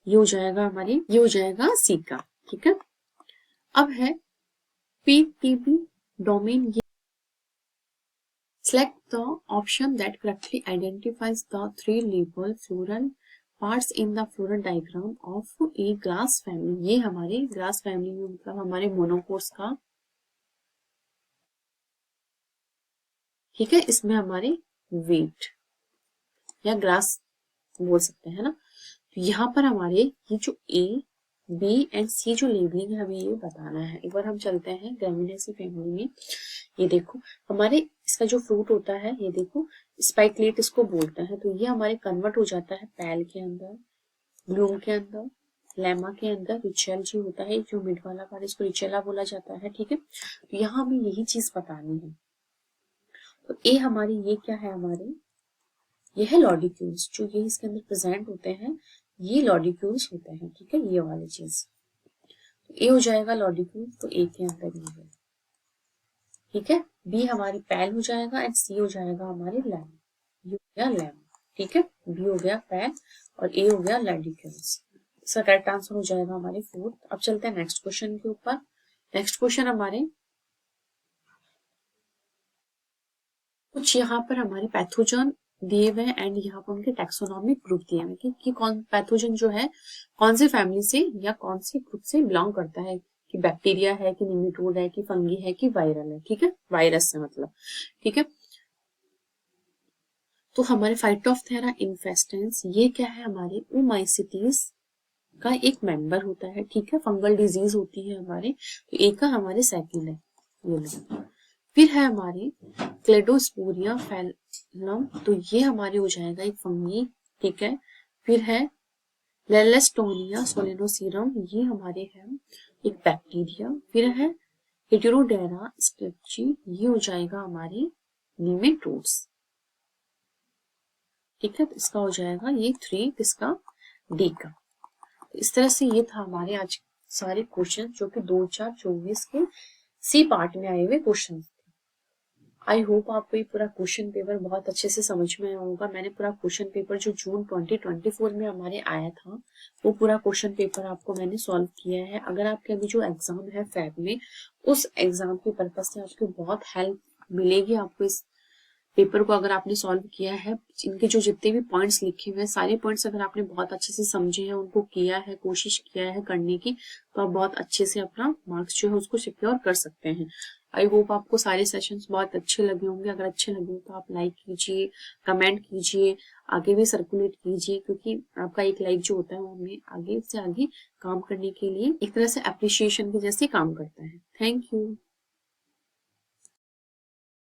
ये हो जाएगा हमारी, ये हो जाएगा सी का, ठीक है। अब है PTB domain, Select the option that correctly identifies the three labeled floral parts in the floral diagram of a grass family. ये हमारे ग्रास फैमिली में मतलब हमारे मोनोकोट्स का, ठीक है, इसमें हमारे वेट या ग्रास बोल सकते हैं ना। तो यहाँ पर हमारे ये जो ए बी एंड सी जो लेबलिंग है हमें ये बताना है। एक बार हम चलते हैं ग्रेमिनेसी फैमिली में। ये देखो हमारे इसका जो फ्रूट होता है, ये देखो स्पाइकलेट इसको बोलते हैं। तो ये हमारे कन्वर्ट हो जाता है पैल के अंदर, ब्लूम के अंदर, लेमा के अंदर, रिचेल जो होता है जो मिड वाला पार्ट इसको रिचेला बोला जाता है, ठीक है। तो यहाँ हमें यही चीज बतानी है। तो ए हमारी ये क्या है, हमारे ये है लॉडिक्यूल्स, जो ये इसके अंदर प्रेजेंट होते हैं ये लॉडिक्यूल्स होते हैं, ठीक है, ये वाली चीज। तो ए हो जाएगा लॉडिक्यूल, तो ए के अंदर ये है, ठीक है। बी हमारी पैल हो जाएगा एंड सी हो जाएगा हमारे लैम, ये हो गया लैम, ठीक है। बी हो गया पैल और ए हो गया लॉडिक्यूल्स। इसका करेक्ट आंसर हो जाएगा हमारे फोर्थ। अब चलते हैं नेक्स्ट क्वेश्चन के ऊपर। नेक्स्ट क्वेश्चन हमारे कुछ यहाँ पर हमारे पैथोजन दिए हुए हैं एंड यहाँ पर उनके टैक्सोनॉमिक ग्रुप दिए हुए हैं कि कौन पैथोजन जो है कौन से फैमिली से या कौन से ग्रुप से बिलोंग करता है, कि बैक्टीरिया है, कि निमेटोड है, कि फंगी है, कि वायरल है, ठीक है, वायरस से मतलब, ठीक है। तो हमारे फाइटोप्थेरा इन्फेस्टेंस ये क्या है, हमारे ओमाइसीटीज का एक मेंबर होता है, ठीक है। फंगल डिजीज होती है हमारे, तो एक का हमारे साइकिल है ये लोग। फिर है हमारे क्लेडोस्पोरिया फैलम, तो ये हमारे हो जाएगा एक फंगी, ठीक है। फिर है लेलेस्टोनिया सोलेनोसीरम, ये हमारे है एक बैक्टीरिया। फिर है हेटेरोडेरा स्ट्रेप्ची, ये हो जाएगा हमारे नीमेटोड्स, ठीक है। तो इसका हो जाएगा ये 3, इसका डी का। तो इस तरह से ये था हमारे आज सारे क्वेश्चन जो कि 2024 के सी पार्ट में आए हुए क्वेश्चन। आई होप आपको ये पूरा क्वेश्चन पेपर बहुत अच्छे से समझ में आया होगा। मैंने पूरा क्वेश्चन पेपर जो जून 2024 में हमारे आया था वो पूरा क्वेश्चन पेपर आपको मैंने सॉल्व किया है। अगर आपके अभी जो एग्जाम है फेब में, उस एग्जाम के पर्पज से आपको बहुत हेल्प मिलेगी आपको इस पेपर को अगर आपने सॉल्व किया है। इनके जो जितने भी पॉइंट्स लिखे हुए हैं सारे पॉइंट्स अगर आपने बहुत अच्छे से समझे हैं, उनको किया है, कोशिश किया है करने की, तो आप बहुत अच्छे से अपना मार्क्स जो है उसको सिक्योर कर सकते हैं। आई होप आपको सारे सेशंस बहुत अच्छे लगे होंगे। अगर अच्छे लगे तो आप लाइक कीजिए, कमेंट कीजिए, आगे भी सर्कुलेट कीजिए, क्योंकि आपका एक लाइक जो होता है वो हमें आगे से आगे काम करने के लिए एक तरह से अप्रिशिएशन के जैसे काम करता है। Thank you.